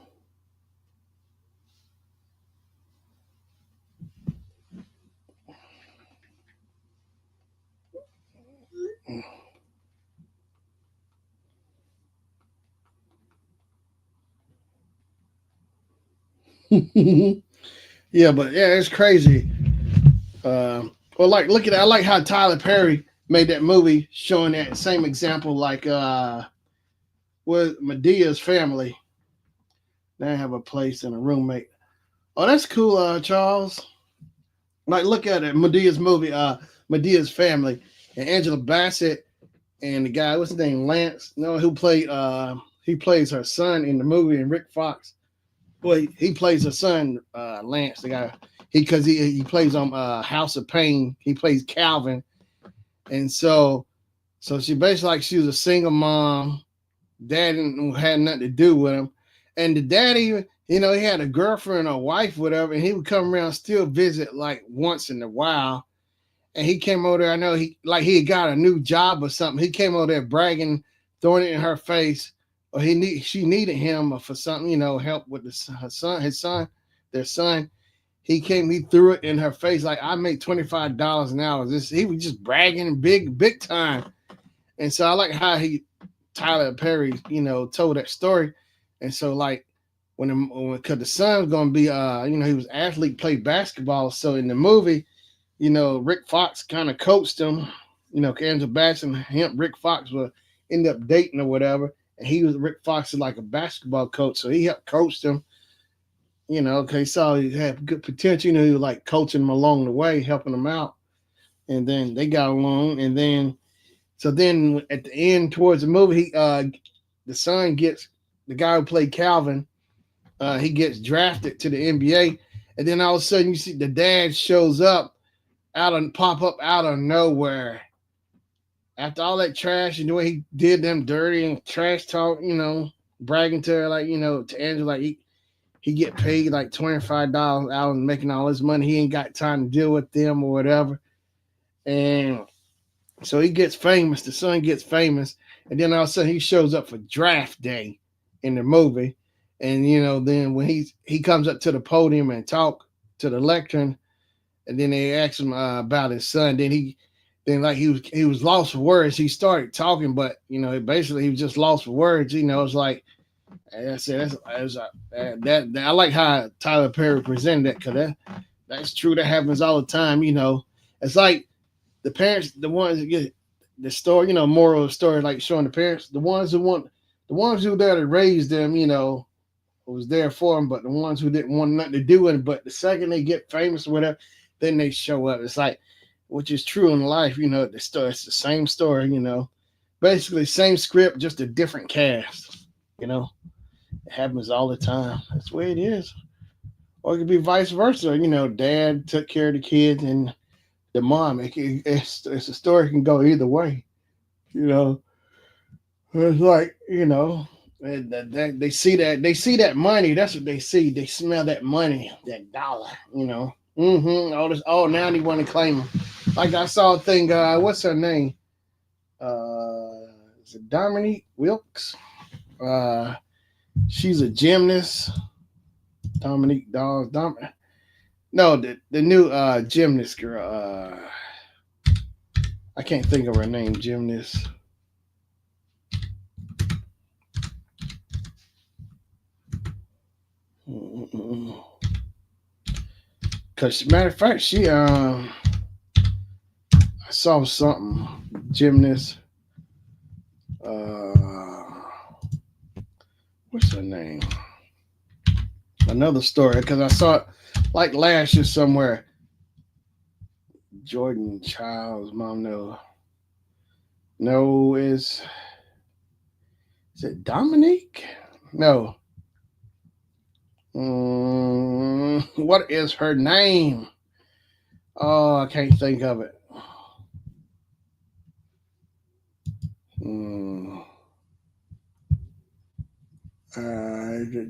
Yeah, but yeah, it's crazy. Well, like look at I like how Tyler Perry made that movie showing that same example, like with Medea's family. They have a place and a roommate. Oh, that's cool, Charles. Like look at it, Medea's movie, Medea's family, and Angela Bassett and the guy, what's his name, Lance? No, He plays her son in the movie, and Rick Fox. Well, he plays her son, Lance, the guy. He plays on House of Pain. He plays Calvin, and so she basically like she was a single mom. Dad had nothing to do with him, and the daddy, he had a girlfriend or wife, whatever, and he would come around still visit like once in a while. And he came over there. I know he had got a new job or something. He came over there bragging, throwing it in her face, or she needed him for something, help with their son. He threw it in her face like, I make $25 an hour. He was just bragging big time. And so I like how Tyler Perry, told that story. And so like because the son's gonna be he was an athlete, played basketball. So in the movie, Rick Fox kind of coached him. Angela Bassett and him, Rick Fox will end up dating or whatever. And Rick Fox is like a basketball coach. So he helped coach him, because he saw he had good potential. He was like coaching him along the way, helping him out. And then they got along. And then at the end towards the movie, the son gets, the guy who played Calvin, he gets drafted to the NBA. And then all of a sudden you see the dad shows up pop up out of nowhere. After all that trash and the way he did them dirty and trash talk, bragging to her, like, to Angela, like he get paid like $25 out and making all this money. He ain't got time to deal with them or whatever. And so he gets famous. The son gets famous. And then all of a sudden he shows up for draft day in the movie. And, then when he comes up to the podium and talk to the lectern, and then they asked him about his son. Then he was lost for words. He started talking, but basically he was just lost for words. It's like I said, that I like how Tyler Perry presented that, because that's true. That happens all the time. It's like the parents, the ones that get the story, moral of the story, like showing the parents, the ones who there to raise them, was there for them, but the ones who didn't want nothing to do with it. But the second they get famous or whatever, then they show up. It's like, which is true in life, the story. It's the same story, basically same script, just a different cast. It happens all the time. That's the way it is. Or it could be vice versa. Dad took care of the kids and the mom. It's a story can go either way. It's like they see that money. That's what they see. They smell that money, that dollar. All this. Oh, now they want to claim them. Like I saw a thing. What's her name? Is it Dominique Wilkes? She's a gymnast. Dominique Dawes. No, the new gymnast girl. I can't think of her name. Gymnast. Cause matter of fact, I saw something. Gymnast. What's her name? Another story, because I saw it like last year somewhere. Jordan Child's mom. No, is it Dominique? No. What is her name? Oh, I can't think of it.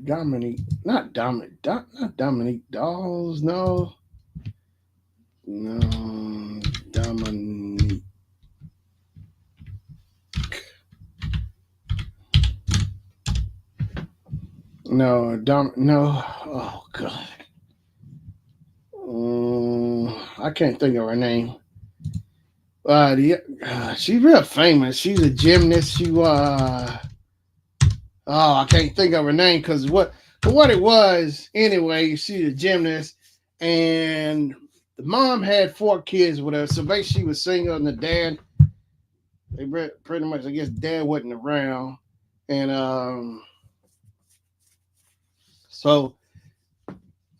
Dominique, not Dominique Dawes. No, Dominique. No. Oh God. I can't think of her name. She's real famous. She's a gymnast. I can't think of her name because what it was anyway. She's a gymnast, and the mom had 4 kids with her. So basically, she was single, and the dad, they pretty much, I guess, dad wasn't around, and so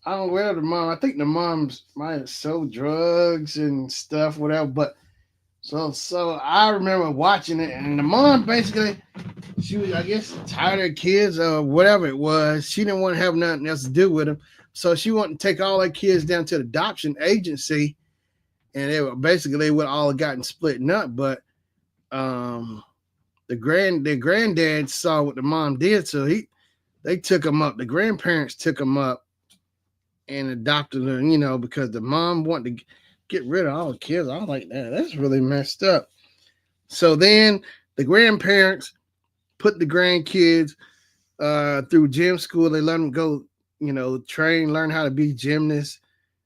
I don't know where the mom. I think the mom's might have sold drugs and stuff, whatever. But So I remember watching it, and the mom basically, she was, I guess, tired of kids or whatever it was. She didn't want to have nothing else to do with them, so she wanted to take all her kids down to the adoption agency, and they would all have gotten split up. But um, their granddad saw what the mom did, so they took them up. The grandparents took them up and adopted them, because the mom wanted to get rid of all the kids. I was like, that's really messed up. So then the grandparents put the grandkids through gym school. They let them go, train, learn how to be gymnasts.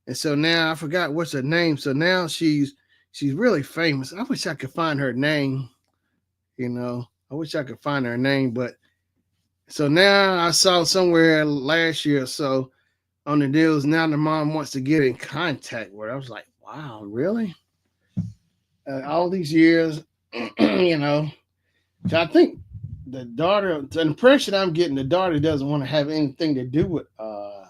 And so now I forgot what's her name. So now she's really famous. I wish I could find her name. I wish I could find her name. But so now I saw somewhere last year or so on the news. Now the mom wants to get in contact with her. I was like, wow, really? All these years, So I think the impression I'm getting, the daughter doesn't want to have anything to do with a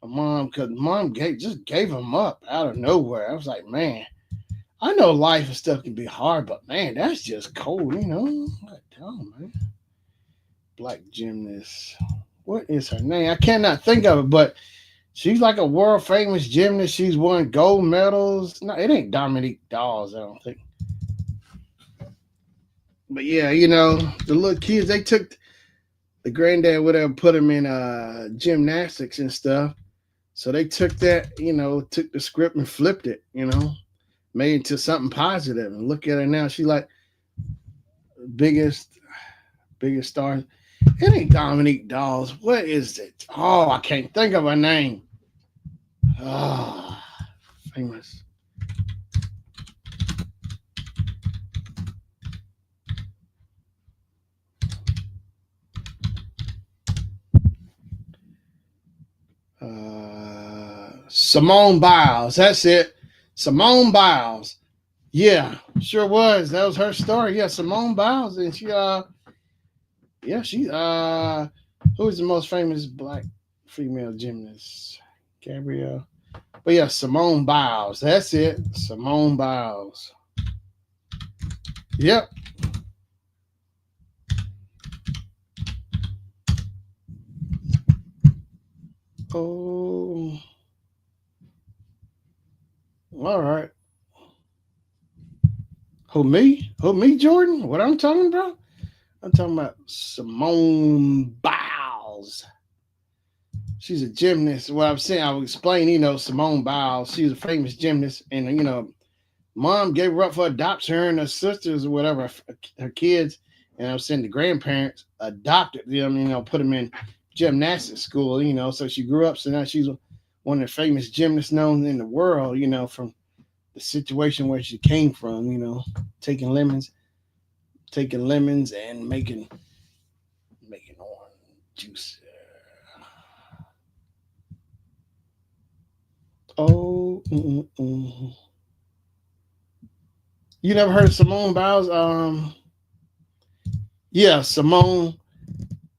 mom, because mom just gave him up out of nowhere. I was like, man, I know life and stuff can be hard, but man, that's just cold, Like, damn, man. Black gymnast. What is her name? I cannot think of it, but she's like a world famous gymnast. She's won gold medals. No, it ain't Dominique Dawes, I don't think. But yeah, the little kids, they took the granddad would have put them in gymnastics and stuff. So they took that, took the script and flipped it, made it into something positive. And look at her now. She's like biggest star. It ain't Dominique Dawes. What is it? Oh, I can't think of her name. Oh, famous. Simone Biles. That's it. Simone Biles. Yeah, sure was. That was her story. Yeah, Simone Biles, and she who is the most famous black female gymnast? Gabrielle. But yeah, Simone Biles. That's it. Simone Biles. Yep. Oh, all right. Who me? Who me, Jordan? What I'm talking about? I'm talking about Simone Biles. She's a gymnast. What I'm saying, I will explain. Simone Biles. She's a famous gymnast, and mom gave her up for adoption. Her and her sisters or whatever, her kids, and I'm saying the grandparents adopted them. Put them in gymnastics school. So she grew up. So now she's one of the famous gymnasts known in the world. From the situation where she came from. Taking lemons and making orange juice. Oh, you never heard of Simone Biles? Yeah, Simone.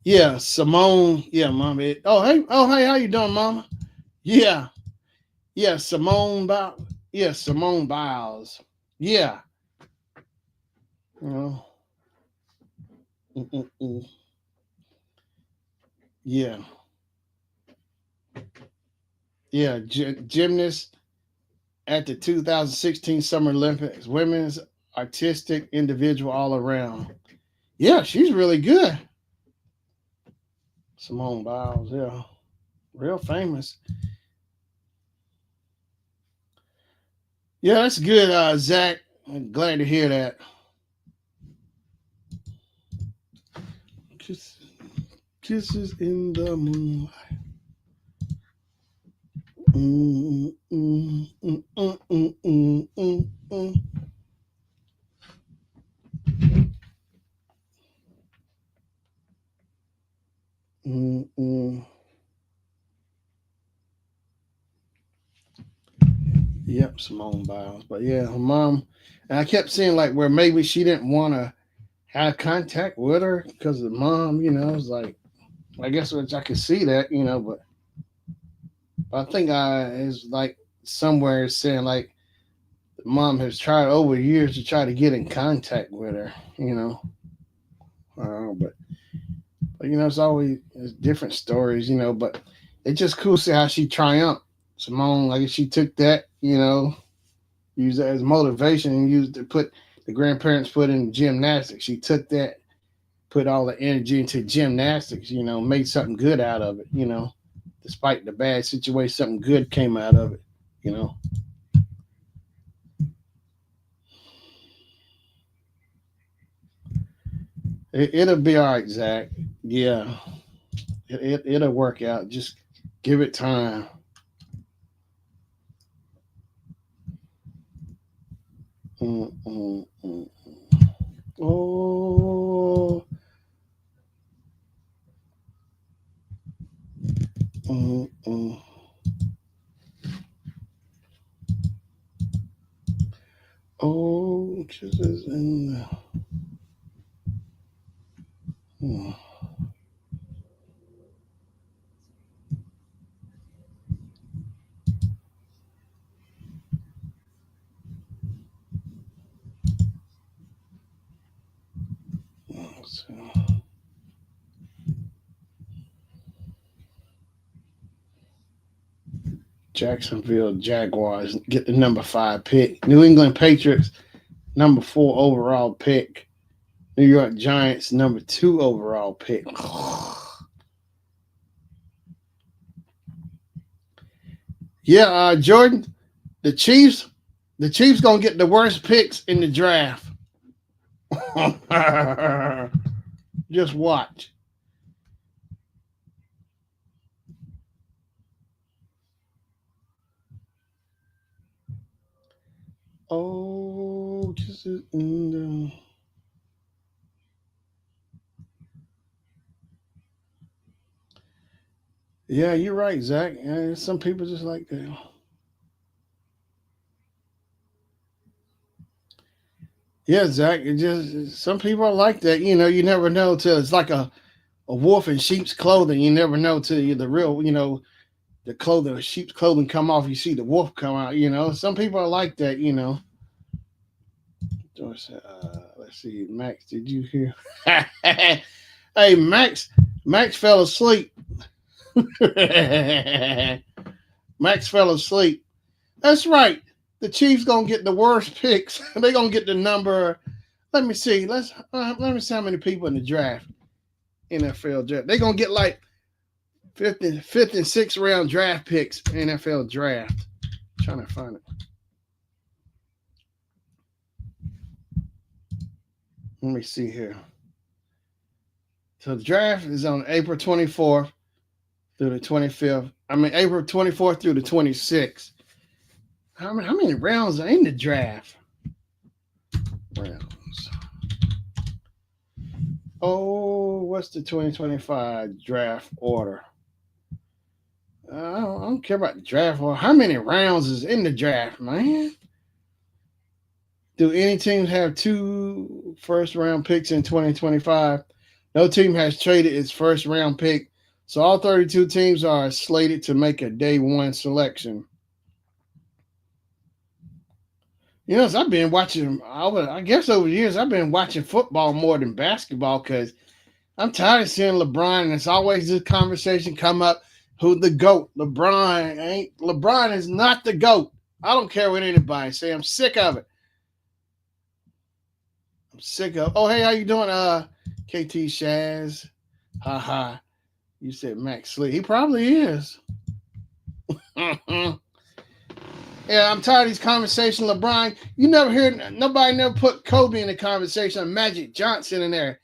Yeah, Simone. Yeah, mama. Oh hey, how you doing, mama? Yeah, yeah, Simone Biles. Yeah, Simone Biles. Yeah, you know. Mm-mm-mm. Yeah, yeah, gymnast at the 2016 Summer Olympics, women's artistic individual all around. Yeah, she's really good. Simone Biles, yeah, real famous. Yeah, that's good, Zach. I'm glad to hear that. Kiss, kisses in the moonlight. Mm, mm, mm, mm, mm, mm, mm, mm. Mm, mm. Yep, Simone Biles. But yeah, her mom, and I kept seeing like where maybe she didn't want to have contact with her because the mom, was like, I guess which I could see that, but I think I is like somewhere saying like the mom has tried over years to try to get in contact with her, but it's always it's different stories, but it's just cool to see how she triumphed. Simone, like she took that, used that as motivation and used to put the grandparents put in gymnastics. She took that, put all the energy into gymnastics, made something good out of it, despite the bad situation, something good came out of it, you know. It'll be all right, Zach. Yeah, it'll work out. Just give it time. Mm, mm, mm. Oh, mm, mm. Oh, Jesus in the. Mm, so Jacksonville Jaguars get the number 5 pick. New England Patriots number 4 overall pick. New York Giants number 2 overall pick. Yeah, Jordan, the Chiefs, the Chiefs gonna get the worst picks in the draft. Just watch. Oh, just yeah, you're right, Zach. Some people just like that. Yeah, Zach. It just some people are like that. You never know till it's like a wolf in sheep's clothing. You never know till you the real. The clothing, sheep's clothing come off. You see the wolf come out. Some people are like that. Let's see, Max. Did you hear? Hey, Max fell asleep. Max fell asleep. That's right. The Chiefs gonna get the worst picks. They gonna get the number. Let me see. Let me see how many people in the draft. NFL draft. They gonna get like fifth and sixth round draft picks. NFL draft. I'm trying to find it. Let me see here. So the draft is on April 24th through the 25th. I mean April 24th through the 26th. How many rounds are in the draft? Rounds. Oh, what's the 2025 draft order? I don't care about the draft order. How many rounds is in the draft, man? Do any teams have 2 first round picks in 2025? No team has traded its first round pick. So all 32 teams are slated to make a day 1 selection. So I've been watching. I guess over the years I've been watching football more than basketball because I'm tired of seeing LeBron. And it's always this conversation come up: who the goat? LeBron ain't. LeBron is not the goat. I don't care what anybody say. I'm sick of it. I'm sick of. Oh, hey, how you doing? KT Shaz. Ha ha. You said Max Slee. He probably is. Yeah, I'm tired of these conversations. LeBron, you never heard nobody never put Kobe in the conversation. Magic Johnson in there.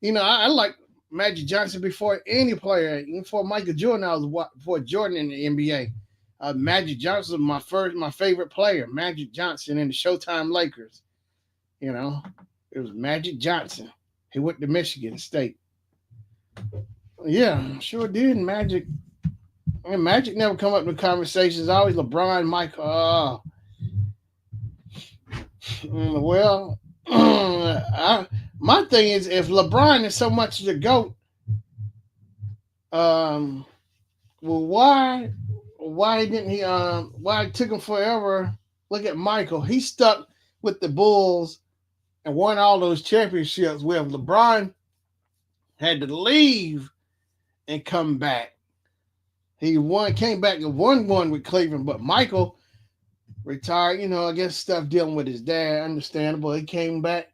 I like Magic Johnson before any player, before Michael Jordan. Before Jordan in the NBA. Magic Johnson was my favorite player. Magic Johnson in the Showtime Lakers. It was Magic Johnson. He went to Michigan State. Yeah, sure did. Magic never come up with conversations. Always LeBron, Michael. Well, my thing is, if LeBron is so much the GOAT, well, why didn't he? Why it took him forever? Look at Michael. He stuck with the Bulls and won all those championships where LeBron had to leave and come back. He came back and won one with Cleveland, but Michael retired, I guess stuff dealing with his dad, understandable. He came back.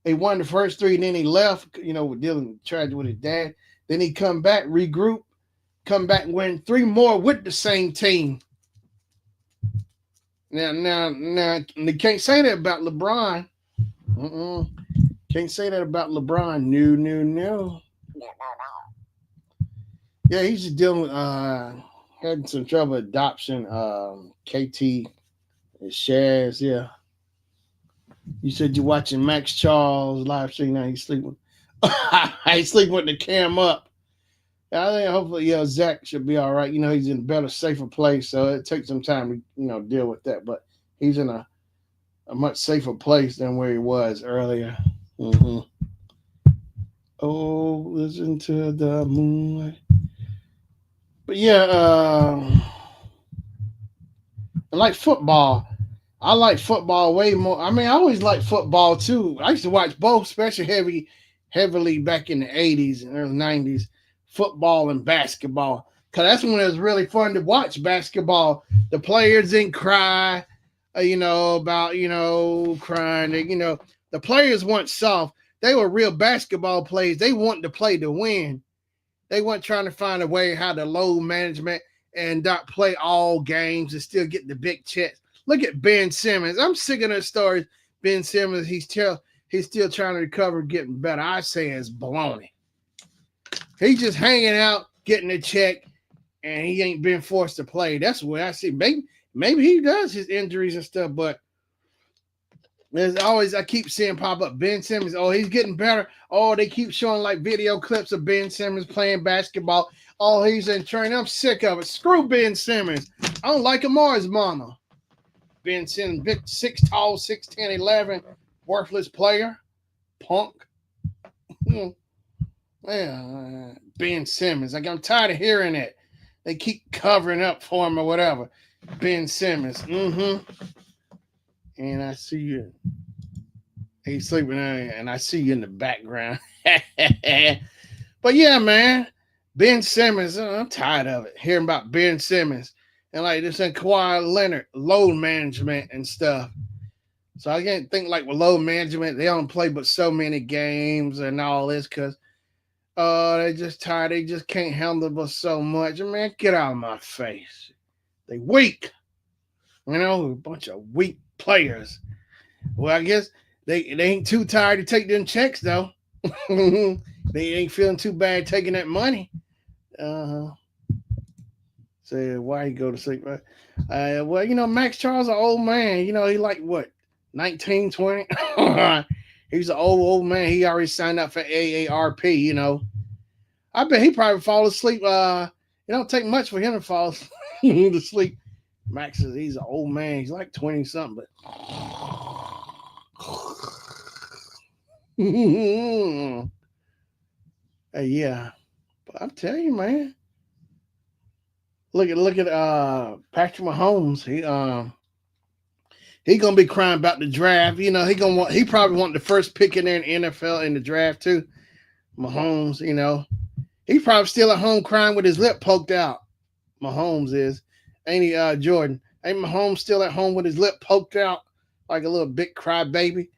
He won the first three, and then he left, dealing tragedy with his dad. Then he come back, regroup, come back and win three more with the same team. Now, they can't say that about LeBron. Can't say that about LeBron. No. Yeah, he's just dealing with had some trouble adoption. KT and Shaz, yeah. You said you're watching Max Charles live stream. Now he's sleeping. He's sleeping with the cam up. I think hopefully, Zach should be all right. He's in a better, safer place, so it takes some time to, deal with that. But he's in a much safer place than where he was earlier. Mm-hmm. Oh, listen to the moonlight. But yeah, like football. I like football way more. I mean, I always liked football too. I used to watch both, especially heavily back in the 80s and early 90s, football and basketball. Because that's when it was really fun to watch basketball. The players didn't cry, about, crying. The players weren't soft. They were real basketball players. They wanted to play to win. They weren't trying to find a way how to load management and not play all games and still get the big checks. Look at Ben Simmons. I'm sick of those stories. Ben Simmons, he's still trying to recover, getting better. I say it's baloney. He's just hanging out, getting a check, and he ain't been forced to play. That's what I see. Maybe he does his injuries and stuff, but there's always, I keep seeing pop up Ben Simmons. Oh, he's getting better. Oh, they keep showing like video clips of Ben Simmons playing basketball. Oh, he's in training. I'm sick of it. Screw Ben Simmons. I don't like him or his mama. Ben Simmons, big, 6 tall, 6'10", 11, worthless player, punk. Yeah, Ben Simmons. Like, I'm tired of hearing it. They keep covering up for him or whatever. Ben Simmons. And I see you. He's sleeping there, and I see you in the background. But yeah, man, Ben Simmons. I'm tired of it. Hearing about Ben Simmons. And like this and Kawhi Leonard, load management and stuff. So I can't think like with load management, they don't play but so many games and all this because they just tired. They just can't handle but so much. Man, get out of my face. They weak. A bunch of weak players. Well, I guess they ain't too tired to take them checks though. They ain't feeling too bad taking that money. Say why he go to sleep, right? Well, Max Charles, an old man. He like what, 19, 20? He's an old man. He already signed up for AARP. I bet he probably fall asleep. It don't take much for him to fall to sleep. Max says he's an old man. He's like 20 something, but yeah. But I'm telling you, man. Look at Patrick Mahomes. He gonna be crying about the draft. He probably want the first pick in there in the NFL in the draft too. Mahomes, he probably still at home crying with his lip poked out. Mahomes is, ain't he? Jordan, ain't Mahomes still at home with his lip poked out like a little big cry baby?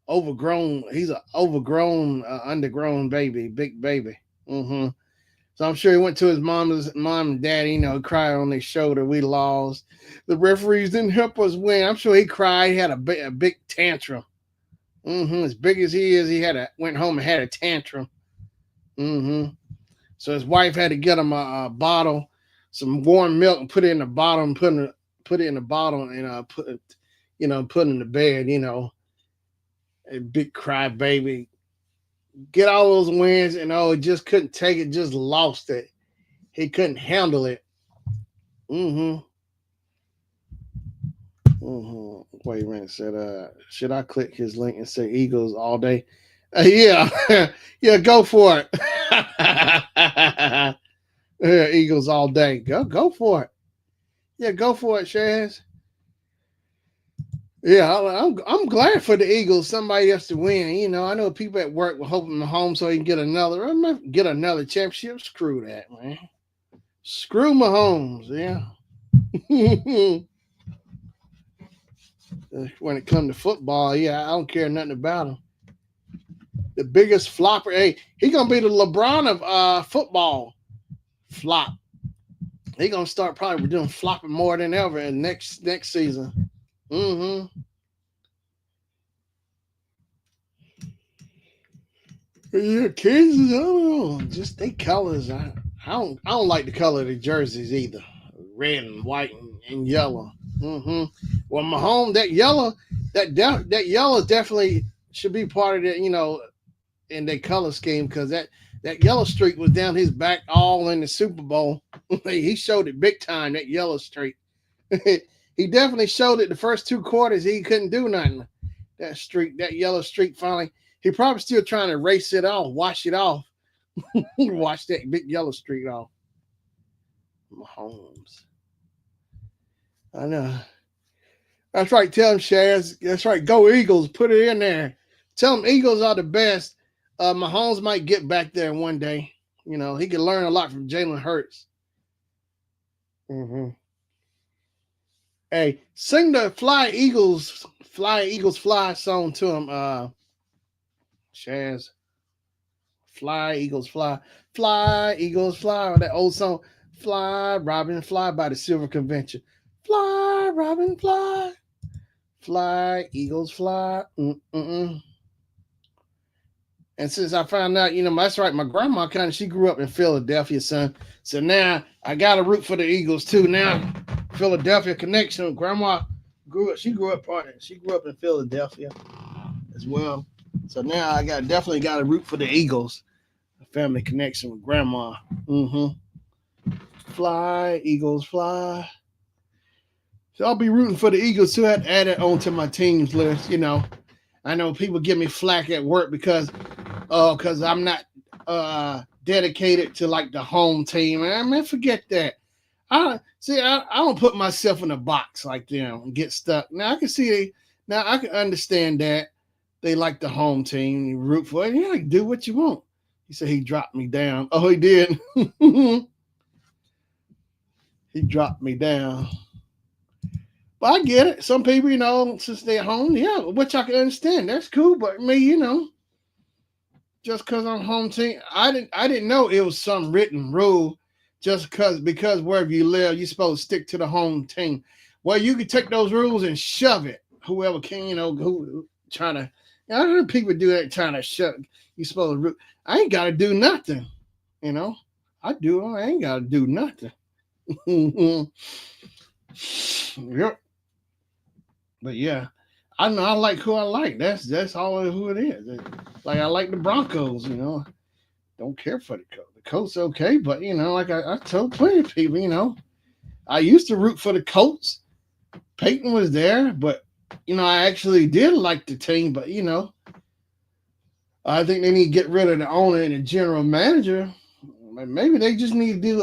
Overgrown. He's an overgrown, undergrown baby, big baby. So I'm sure he went to his mom and daddy, cried on their shoulder. We lost. The referees didn't help us win. I'm sure he cried. He had a big tantrum. As big as he is, went home and had a tantrum. So his wife had to get him a bottle, some warm milk, and put it in the bottle and put it in the bottle and put it in the bed. A big cry baby. Get all those wins and just couldn't take it, just lost it. He couldn't handle it. Wait a minute, said should I click his link and say Eagles all day? Yeah. Yeah, go for it. Yeah, Eagles all day. Go for it. Yeah, go for it, Shaz. Yeah, I'm glad for the Eagles. Somebody else to win. I know people at work were hoping Mahomes so he can get another championship. Screw that, man. Screw Mahomes. Yeah. When it comes to football, yeah, I don't care nothing about him. The biggest flopper. Hey, he gonna be the LeBron of football. Flop. He gonna start probably doing flopping more than ever in next season. Mm-hmm. Yeah, Kansas, I don't know. Just they colors. I don't like the color of the jerseys either. Red and white and yellow. Mm-hmm. Well, Mahomes, that yellow definitely should be part of the in their color scheme because that yellow streak was down his back all in the Super Bowl. He showed it big time. That yellow streak. He definitely showed it the first 2 quarters. He couldn't do nothing. That yellow streak finally. He probably still trying to race it off, wash it off. Wash that big yellow streak off. Mahomes. I know. That's right. Tell him, Shaz. That's right. Go Eagles. Put it in there. Tell him Eagles are the best. Mahomes might get back there one day. He can learn a lot from Jalen Hurts. Mm-hmm. Hey, sing the Fly Eagles, Fly song to him, Shaz. Fly, Eagles, fly. Fly, Eagles, fly. That old song, Fly, Robin, Fly by the Silver Convention. Fly, Robin, fly. Fly, Eagles, fly. Mm-mm-mm. And since I found out, that's right, my grandma she grew up in Philadelphia, son. So now I got to root for the Eagles too. Now, Philadelphia connection. Grandma she grew up in Philadelphia as well. So now I definitely got to root for the Eagles. A family connection with grandma. Mm-hmm. Fly, Eagles, fly. So I'll be rooting for the Eagles too. I had to add it onto my teams list. I know people give me flack at work because I'm not dedicated to like the home team. And man, forget that. I don't put myself in a box like them and get stuck. Now I can see now I can understand that they like the home team. You root for it. Yeah, do what you want. He said he dropped me down. Oh, he did. He dropped me down. But I get it. Some people, since they're home, yeah, which I can understand. That's cool. But me, just because I'm home team, I didn't know it was some written rule. Just because wherever you live, you're supposed to stick to the home team. Well, you can take those rules and shove it. Whoever can, who trying to. I heard people do that trying to shove. You supposed to. I ain't got to do nothing. I do. I ain't got to do nothing. Yep. But yeah, I know I like who I like. That's all who it is. Like I like the Broncos. Don't care for the Colts. The Colts okay, but like I told plenty of people, I used to root for the Colts. Peyton was there, but I actually did like the team. But I think they need to get rid of the owner and the general manager. Maybe they just need to do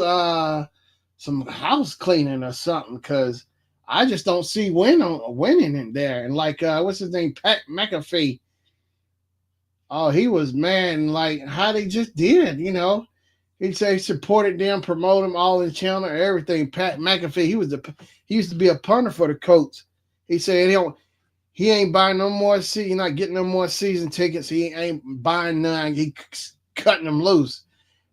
some house cleaning or something because I just don't see winning in there. And like what's his name, Pat McAfee. Oh, he was mad and like how they just did. He said he supported them, promoted them all in the channel, everything. Pat McAfee, he used to be a punter for the Colts. He said he ain't buying no more season, not getting no more season tickets. He ain't buying none. He cutting them loose.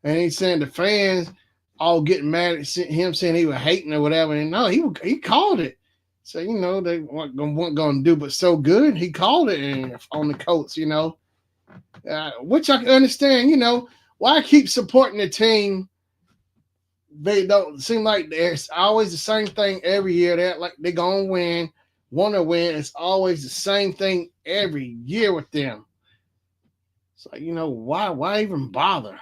And he's saying the fans all getting mad at him, saying he was hating or whatever. And no, he called it. So they weren't going to do, but so good he called it on the Colts. Which I can understand. Why I keep supporting the team. They don't seem like there's always the same thing every year. They're like they're gonna win, want to win. It's always the same thing every year with them. So why even bother?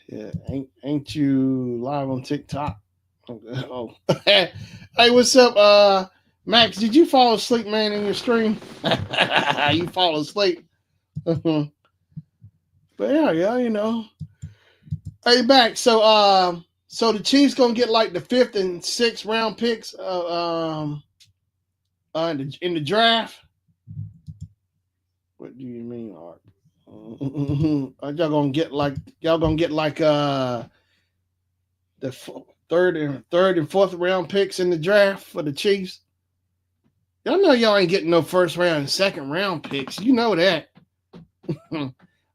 Yeah, ain't you live on TikTok? Oh, hey, what's up, Max? Did you fall asleep, man, in your stream? You fall asleep. But yeah. Hey, back. So the Chiefs gonna get like the 5th and 6th round picks. In the draft. What do you mean, Art? Are y'all gonna get like the third and fourth round picks in the draft for the Chiefs? Y'all know y'all ain't getting no first round and second round picks. You know that.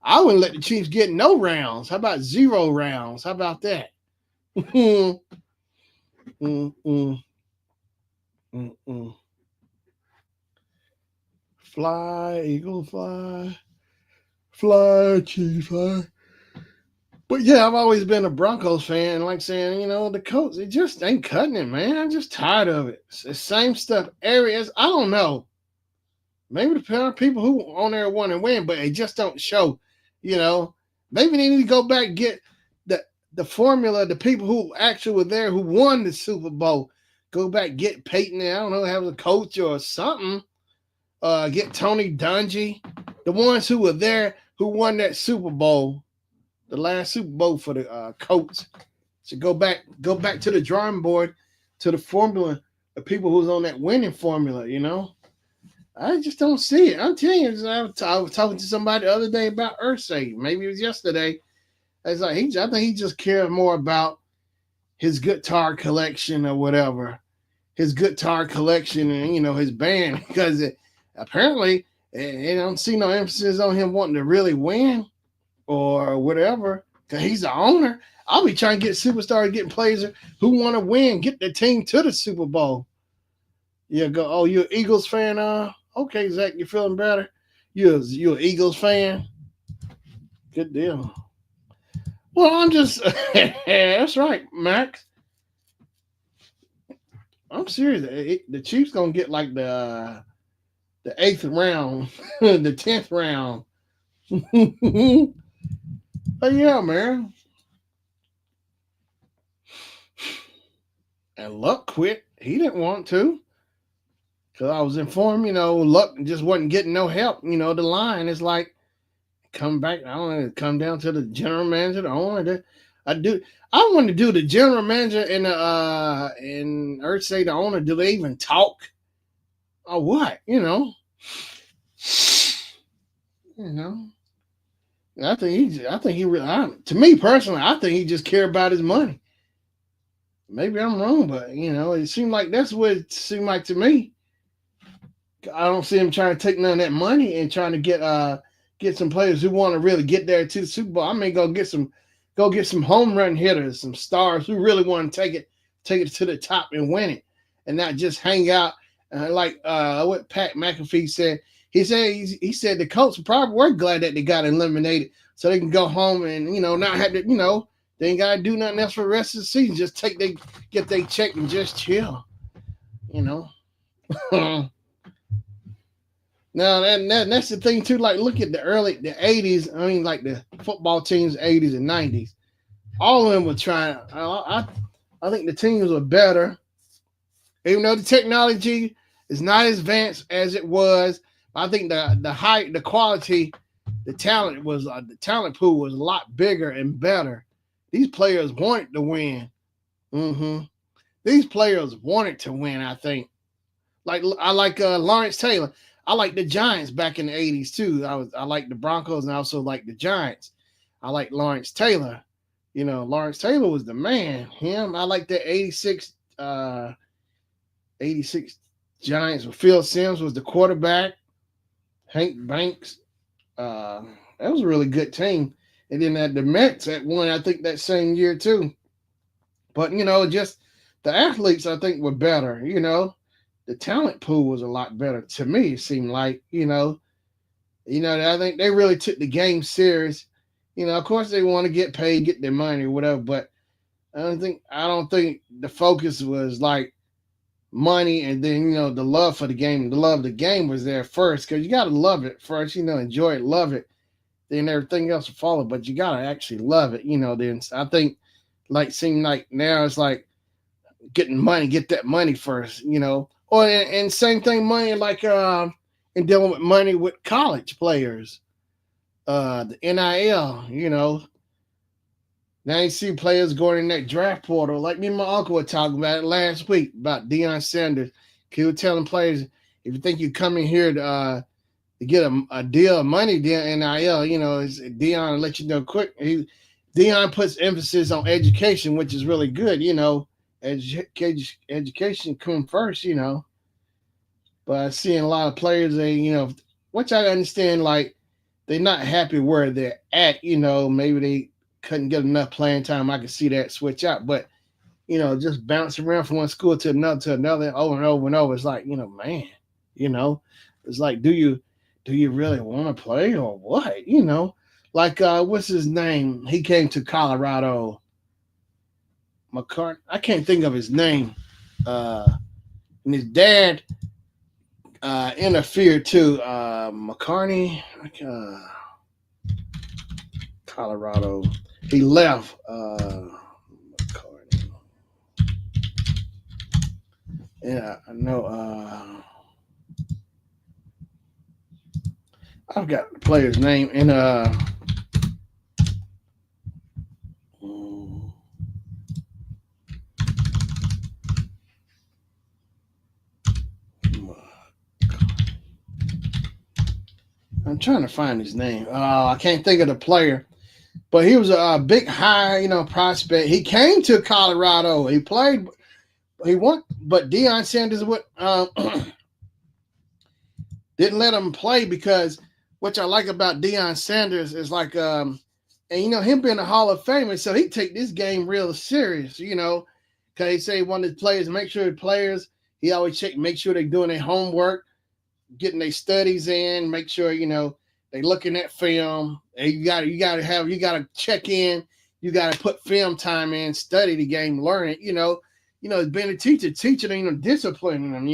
I wouldn't let the Chiefs get no rounds. How about 0 rounds? How about that? mm, mm, mm. Fly, eagle, fly, fly, Chiefs, fly. But yeah, I've always been a Broncos fan. Like saying, the coach, it just ain't cutting it, man. I'm just tired of it. It's the same stuff. Areas, I don't know. Maybe the people who on there want to win, but they just don't show. Maybe they need to go back and get the formula. The people who actually were there who won the Super Bowl, go back get Peyton. I don't know, have a coach or something. Get Tony Dungy, the ones who were there who won that Super Bowl, the last Super Bowl for the Colts. So go back to the drawing board, to the formula, the people who's on that winning formula. I just don't see it. I'm telling you, I was talking to somebody the other day about Ursay. Maybe it was yesterday. It's like I think he just cares more about his guitar collection or whatever, his guitar collection and his band, because apparently they don't see no emphasis on him wanting to really win or whatever. Because he's the owner. I'll be trying to get superstars, getting players who want to win, get the team to the Super Bowl. Yeah, go. Oh, you're an Eagles fan? Okay, Zach, you feeling better? You an Eagles fan? Good deal. Well, I'm just. That's right, Max. I'm serious. The Chiefs gonna get like the 8th round, the 10th round. But yeah, man. And Luck quit. He didn't want to. Because I was informed, Luck just wasn't getting no help. The line is like, come back. I don't know, come down to the general manager, the owner. I want to do the general manager and Earth the owner. Do they even talk or what? I think he really. To me personally, I think he just cared about his money. Maybe I'm wrong, but it seemed like that's what it seemed like to me. I don't see him trying to take none of that money and trying to get some players who want to really get there to the Super Bowl. I mean, go get some home run hitters, some stars who really want to take it to the top and win it, and not just hang out. Like what Pat McAfee said. He said the Colts probably were glad that they got eliminated, so they can go home and not have to they ain't gotta do nothing else for the rest of the season. Just get their check and just chill. Now that's the thing too. Like look at the 80s. I mean, like the football teams, 80s and 90s. All of them were trying. I think the teams were better, even though the technology is not as advanced as it was. I think the height, the quality, the talent the talent pool was a lot bigger and better. These players wanted to win. These players wanted to win. I think. I like Lawrence Taylor. I like the Giants back in the 80s too. I like the Broncos and I also like the Giants. I like Lawrence Taylor. Lawrence Taylor was the man. Him. I like the 86 Giants. Phil Simms was the quarterback. Hank Banks. That was a really good team. And then the Mets at one, I think that same year too. But just the athletes I think were better. The talent pool was a lot better to me. It seemed like I think they really took the game serious. Of course they want to get paid, get their money or whatever. But I don't think the focus was like money and then the love for the game. The love of the game was there first because you got to love it first. Enjoy it, love it. Then everything else will follow. But you got to actually love it. Then I think seem like now it's like getting money, get that money first. Or and same thing, money like in dealing with money with college players, the NIL. Now you see players going in that draft portal. Like me and my uncle were talking about it last week about Deion Sanders. He was telling players If you think you come in here to get a deal of money, then NIL, Dion let you know quick. Dion puts emphasis on education, which is really good. Education come first. But seeing a lot of players, which I understand, like they're not happy where they're at. Maybe they couldn't get enough playing time. I can see that switch out, but just bounce around from one school to another, over and over and over. It's like, man, you know, it's like, do you really want to play or what? Like what's his name? He came to Colorado. McCart, I can't think of his name. And his dad interfered too. McCartney, Colorado. He left. McCartney. Yeah, I know. I've got the player's name in I'm trying to find his name. I can't think of the player, but he was a big high, prospect. He came to Colorado. He played. He won, but Deion Sanders didn't let him play because what I like about Deion Sanders is like, and him being a Hall of Famer, so he take this game real serious, because he say one of the players, make sure the players, he always make sure they're doing their homework, getting their studies in, make sure, they looking at film. And you gotta check in, you gotta put film time in, study the game, learn it, being a teacher, teaching, disciplining them,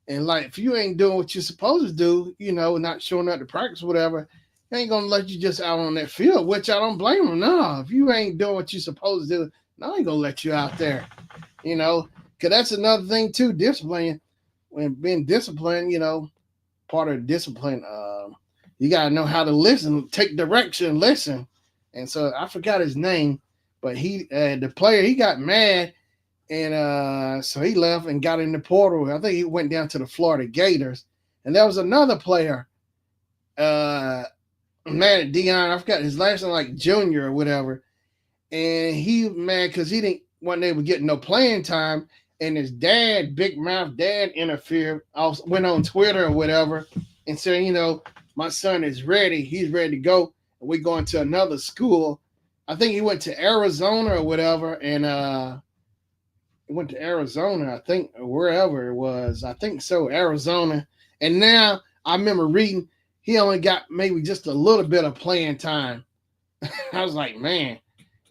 and like if you ain't doing what you're supposed to do, not showing up to practice, whatever, they ain't gonna let you just out on that field, which I don't blame them. No, if you ain't doing what you're supposed to do, no, I ain't gonna let you out there, because that's another thing too, discipline. When being disciplined, part of discipline, you gotta know how to listen, take direction, listen. And so I forgot his name, but the player, he got mad. And so he left and got in the portal. I think he went down to the Florida Gators. And there was another player, mad at Deion. I forgot his last name, like Junior or whatever. And he mad because he wasn't able to get no playing time. And his dad, big mouth dad, interfered. Went on Twitter or whatever and said, my son is ready. He's ready to go. And we're going to another school. I think he went to Arizona or whatever. And went to Arizona, I think, or wherever it was. I think so, Arizona. And now I remember reading he only got maybe just a little bit of playing time. I was like, man.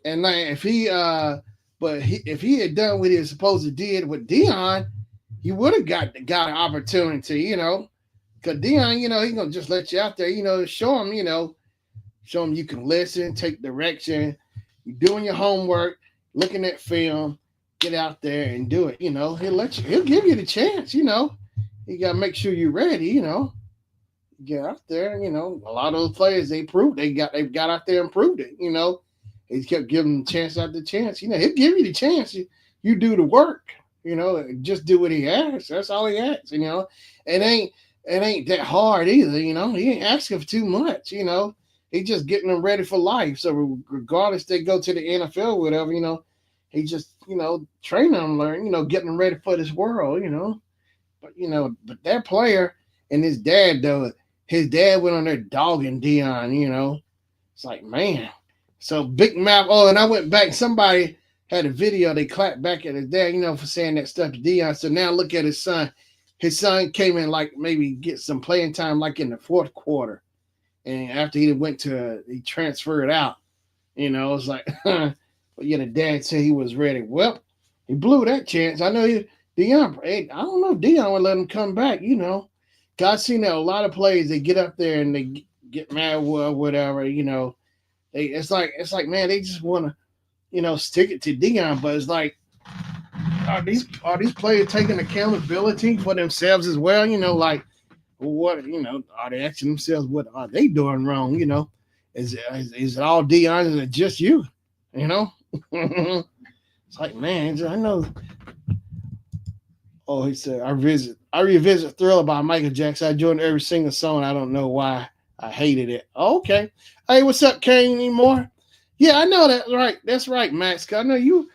And like if he had done what he was supposed to did with Deion, he would have got an opportunity, because Deion, he's gonna just let you out there, show him you can listen, take direction, you're doing your homework, looking at film. Get out there and do it. He'll give you the chance. You gotta make sure you're ready. Get out there. A lot of those players they've got out there and proved it. He kept giving them chance after chance. He'll give you the chance. You do the work. Just do what he asks. That's all he asks. It ain't that hard either. He ain't asking for too much. He's just getting them ready for life. So regardless they go to the NFL, or whatever. He just, training them, learn, getting them ready for this world, But that player and his dad, though, his dad went on there dogging Deion, It's like, man. So big mouth. Oh, and I went back. Somebody had a video. They clapped back at his dad, for saying that stuff to Deion. So now look at his son. His son came in like maybe get some playing time like in the fourth quarter. And after he transferred out, it's like, but the dad said he was ready. Well, he blew that chance. I know Deion. I don't know if Deion would let him come back. I've seen that a lot of players. They get up there and they get mad or whatever. It's like man, they just want to stick it to Deion. But it's like, are these players taking accountability for themselves as well? Like what? Are they asking themselves what are they doing wrong? Is it all Deion? Is it just you? It's like, man, I know. Oh, he said, I revisit Thriller by Michael Jackson. I joined every single song. I don't know why I hated it. Okay. Hey, what's up, Kane? Anymore? Yeah, I know that. Right. That's right, Max. 'Cause I know you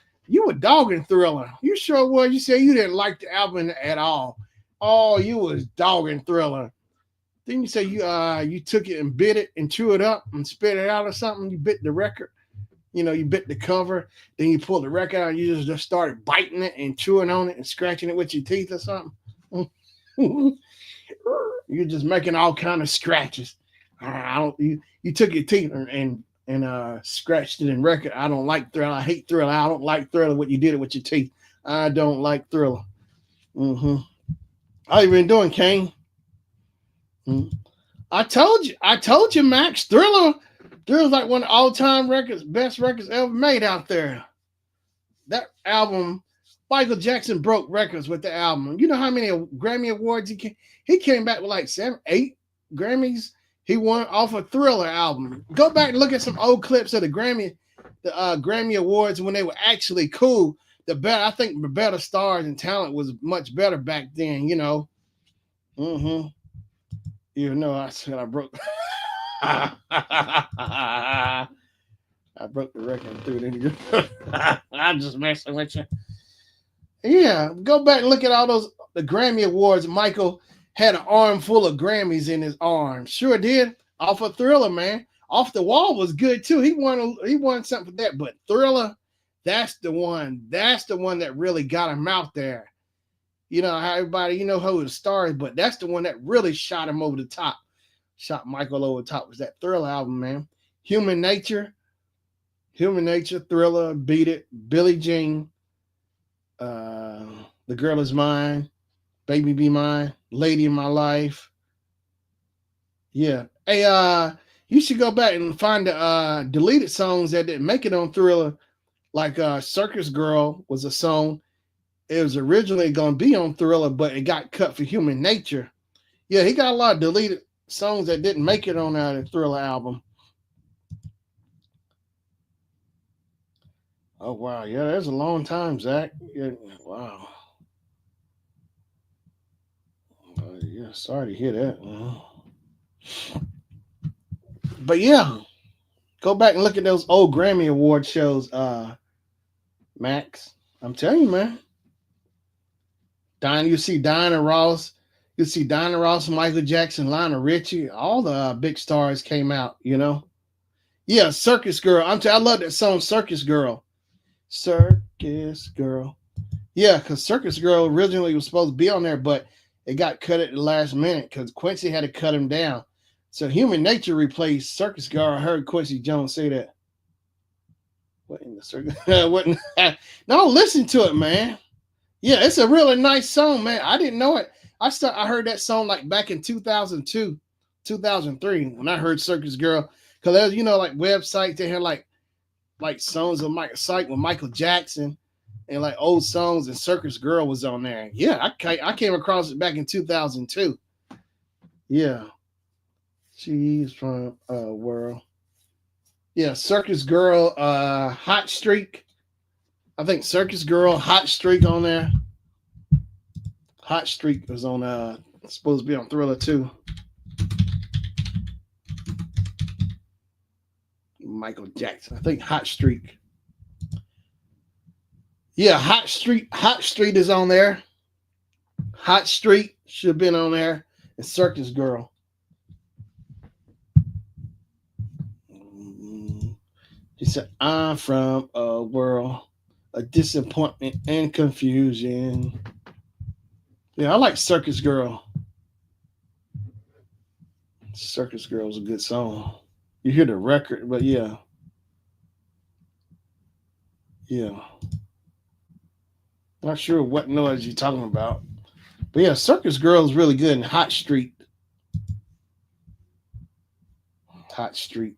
were dogging Thriller. You sure was. You said you didn't like the album at all. Oh, you was dogging Thriller. Didn't you say you took it and bit it and chew it up and spit it out or something? You bit the record. You bit the cover, then you pulled the record out and you just started biting it and chewing on it and scratching it with your teeth or something. You're just making all kind of scratches. I don't. You took your teeth and scratched it in record. I don't like Thriller. I hate Thriller. I don't like Thriller. What you did it with your teeth. I don't like Thriller. Mm-hmm. How you been doing, Kane? Mm-hmm. I told you, Max. Thrill's like one of the all-time records, best records ever made out there. That album, Michael Jackson broke records with the album. You know how many Grammy Awards he came back with like 7, 8 Grammys he won off a Thriller album. Go back and look at some old clips of the Grammy Awards when they were actually cool. I think the better stars and talent was much better back then, Mm-hmm. I said I broke I broke the record and threw it in the I'm just messing with you. Yeah, go back and look at all the Grammy Awards. Michael had an arm full of Grammys in his arm. Sure did. Off of Thriller, man. Off the Wall was good too. He won something for that. But Thriller, that's the one. That's the one that really got him out there. You know how everybody, who the stars, but that's the one that really shot him over the top. Shot Michael over the top was that Thriller album, man. Human Nature, Thriller, Beat It, Billie Jean, The Girl Is Mine, Baby Be Mine, Lady in My Life. Yeah. Hey, you should go back and find the deleted songs that didn't make it on Thriller. Like Circus Girl was a song. It was originally going to be on Thriller, but it got cut for Human Nature. Yeah, he got a lot of deleted songs that didn't make it on that Thriller album. Oh, wow. Yeah, that's a long time, Zach. Yeah, wow. Yeah, sorry to hear that. But yeah, go back and look at those old Grammy Award shows, Max. I'm telling you, man. You see Diana Ross, Michael Jackson, Lionel Richie, all the big stars came out, Yeah, Circus Girl. I love that song, Circus Girl. Circus Girl. Yeah, because Circus Girl originally was supposed to be on there, but it got cut at the last minute because Quincy had to cut him down. So Human Nature replaced Circus Girl. I heard Quincy Jones say that. What in the circus? No, listen to it, man. Yeah, it's a really nice song, man. I didn't know it. I heard that song like back in 2002, 2003 when I heard Circus Girl. Because there's, like websites, they had like songs of Michael Jackson and like old songs, and Circus Girl was on there. Yeah, I came across it back in 2002. Yeah. She's from World. Yeah, Circus Girl, Hot Streak. I think Circus Girl, Hot Streak on there. Hot Streak was on supposed to be on Thriller too. Michael Jackson. I think Hot Streak. Yeah, Hot Street is on there. Hot Street should have been on there. And Circus Girl. She said, I'm from a world of disappointment and confusion. Yeah, I like Circus Girl. Circus Girl is a good song. You hear the record, but yeah. Yeah. Not sure what noise you're talking about. But yeah, Circus Girl is really good in Hot Street. Hot Street.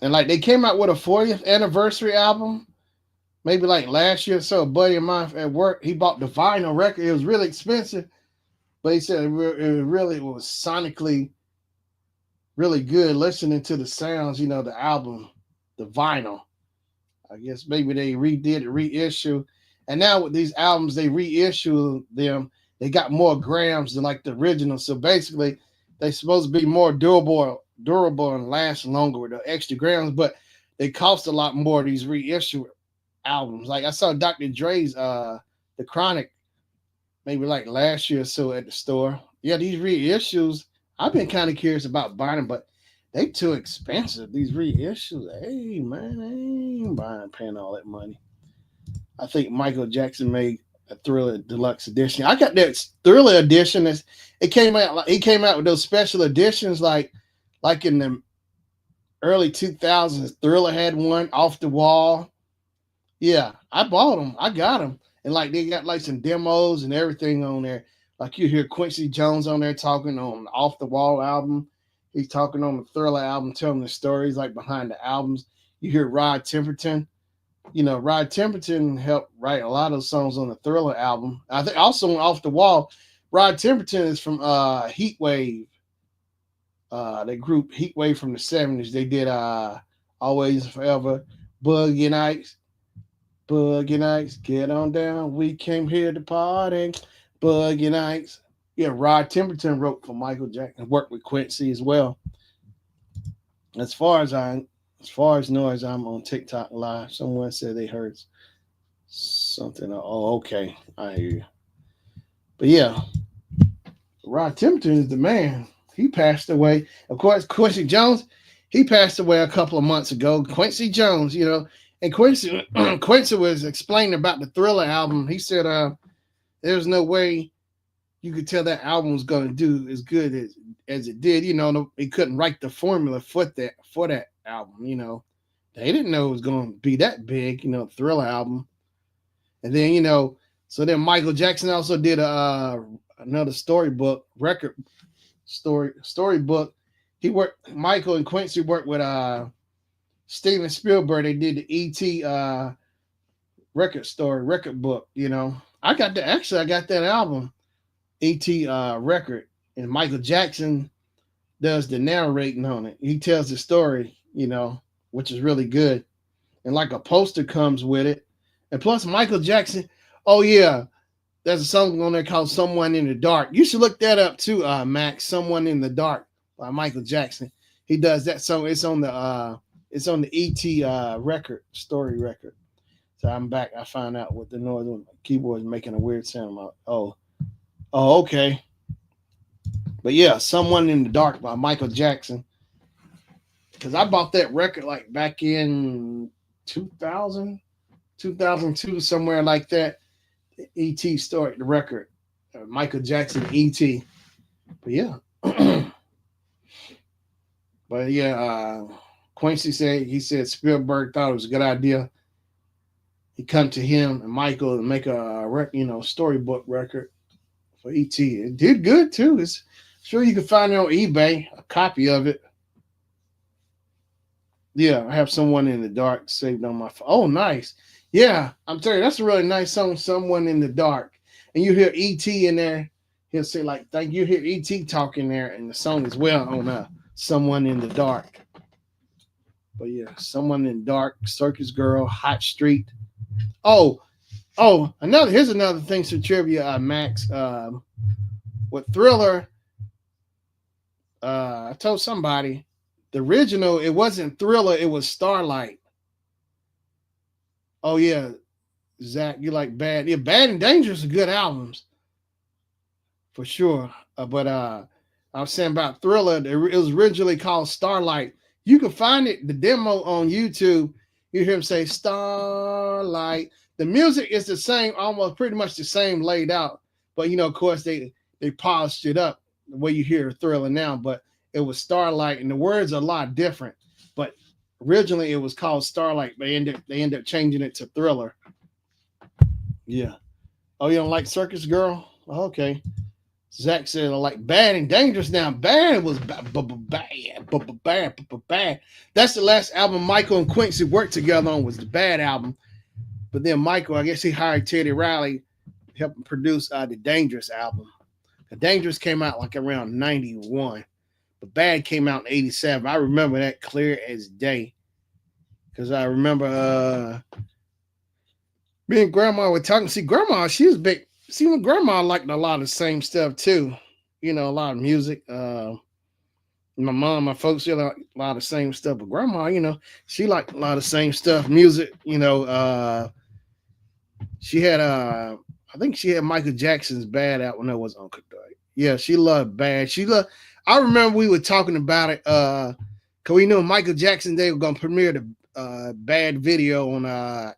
And like they came out with a 40th anniversary album, maybe like last year or so. A buddy of mine at work, he bought the vinyl record. It was really expensive, but he said it really was sonically really good. Listening to the sounds, the album, the vinyl. I guess maybe they redid a reissue, and now with these albums they reissue them, they got more grams than like the original. So basically, they supposed to be more durable and last longer with the extra grams, but they cost a lot more. These reissue albums, like I saw Dr. Dre's The Chronic maybe like last year or so at the store. Yeah, these reissues, I've been kind of curious about buying them, but they too expensive. These reissues, hey man, I ain't buying paying all that money. I think Michael Jackson made a Thriller Deluxe edition. I got that Thriller edition. It came out like he came out with those special editions like in the early 2000s. Thriller had one off the wall. Yeah, I bought them. I got them, and like they got like some demos and everything on there. Like you hear Quincy Jones on there talking on the Off the Wall album. He's talking on the Thriller album, telling the stories like behind the albums. You hear Rod Temperton. You know, Rod Temperton helped write a lot of songs on the Thriller album. I think also on Off the Wall, Rod Temperton is from Heat Wave. The group Heat Wave from the 70s. They did Always and Forever, Boogie Nights. Boogie Nights, get on down. We came here to party. Boogie Nights. Yeah, Rod Temperton wrote for Michael Jackson, worked with Quincy as well. As far as noise, I'm on TikTok live. Someone said they heard something. Oh, okay. I hear you. But yeah, Rod Temperton is the man. He passed away. Of course, Quincy Jones, he passed away a couple of months ago. Quincy Jones, you know, and Quincy was explaining about the Thriller album. He said there's no way you could tell that album was going to do as good as it did. You know, he couldn't write the formula for that album. You know, they didn't know it was going to be that big. You know, Thriller album. And then so then Michael Jackson also did another storybook storybook. Michael and Quincy worked with Steven Spielberg. They did the E.T. record book. You know, I got that album, E.T. record, and Michael Jackson does the narrating on it. He tells the story, which is really good, and like a poster comes with it, and plus Michael Jackson. Oh yeah, there's a song on there called "Someone in the Dark." You should look that up too, Max. "Someone in the Dark" by Michael Jackson. He does that song. It's on the E.T. story record. So I'm back. I found out what the noise on the keyboard is making a weird sound. Oh, okay. But yeah, "Someone in the Dark" by Michael Jackson. Because I bought that record like back in 2000, 2002, somewhere like that. The E.T. story, the record. Michael Jackson, E.T. But yeah. But yeah, Quincy said Spielberg thought it was a good idea. He come to him and Michael and make a storybook record for ET. It did good too. It's sure you can find it on eBay, a copy of it. Yeah, I have "Someone in the Dark" saved on my phone. Oh, nice. Yeah, I'm telling you, that's a really nice song, "Someone in the Dark." And you hear ET in there. He'll say like, "Thank you." Hear ET talking there in the song as well on "Someone in the Dark." But yeah, "Someone in the Dark," "Circus Girl," "Hot Street." Oh, here's another thing for trivia, Max. With Thriller, I told somebody the original, it wasn't Thriller, it was Starlight. Oh yeah, Zach, you like Bad? Yeah, Bad and Dangerous are good albums for sure. But I was saying about Thriller, it was originally called Starlight. You can find the demo on YouTube. You hear him say Starlight. The music is the same, almost pretty much the same laid out. But of course, they polished it up the way you hear Thriller now. But it was Starlight, and the words are a lot different. But originally, it was called Starlight. They end up changing it to Thriller. Yeah. Oh, you don't like Circus Girl? Okay. Zach said I like Bad and Dangerous. Now, Bad was bad. That's the last album Michael and Quincy worked together on, was the Bad album. But then Michael, I guess he hired Teddy Riley to help him produce the Dangerous album. The Dangerous came out like around 91. But Bad came out in 87. I remember that clear as day. Because I remember me and grandma were talking. See, grandma, she was big. See, my grandma liked a lot of the same stuff too. You know, a lot of music. My mom, my folks, she like a lot of the same stuff. But grandma, you know, she liked a lot of the same stuff. Music, you know, she had I think she had Michael Jackson's Bad out when I was Uncle Doug. Yeah, she loved Bad. She loved I remember we were talking about it, cause we knew Michael Jackson they were gonna premiere the Bad video on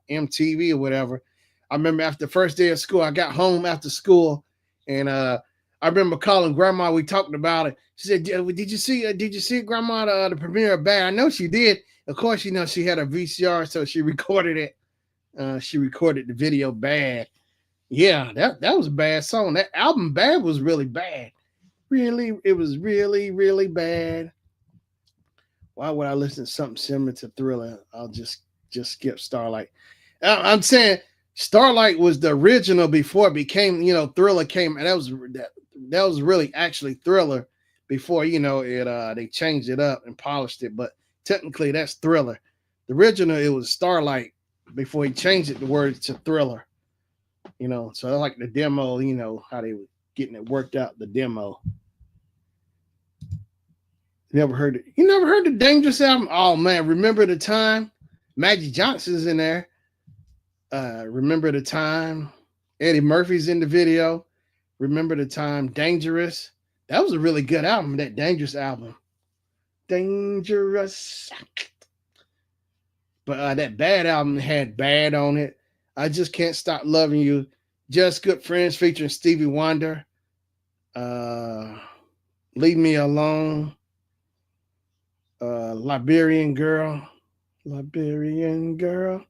MTV or whatever. I remember after the first day of school, I got home after school and I remember calling grandma, we talked about it. She said, did you see grandma the premiere of Bad? I know she did. Of course, you know, she had a VCR, so she recorded it. She recorded the video Bad. Yeah, that was a bad song. That album Bad was really bad. Really, it was really, really bad. Why would I listen to something similar to Thriller? I'll just skip Starlight. I'm saying Starlight was the original before it became, you know, Thriller came, and that was really actually Thriller before, you know, it they changed it up and polished it, but technically that's Thriller. The original it was Starlight before he changed it the words to Thriller. You know, so I like the demo, you know, how they were getting it worked out, the demo. Never heard it. You never heard the Dangerous album? Oh man, Remember the Time? Magic Johnson's in there. Remember the Time. Eddie Murphy's in the video. Remember the Time. Dangerous. That was a really good album, that Dangerous album. Dangerous. But that Bad album had Bad on it. I Just Can't Stop Loving You. Just Good Friends featuring Stevie Wonder. Leave Me Alone. Liberian Girl. Liberian Girl.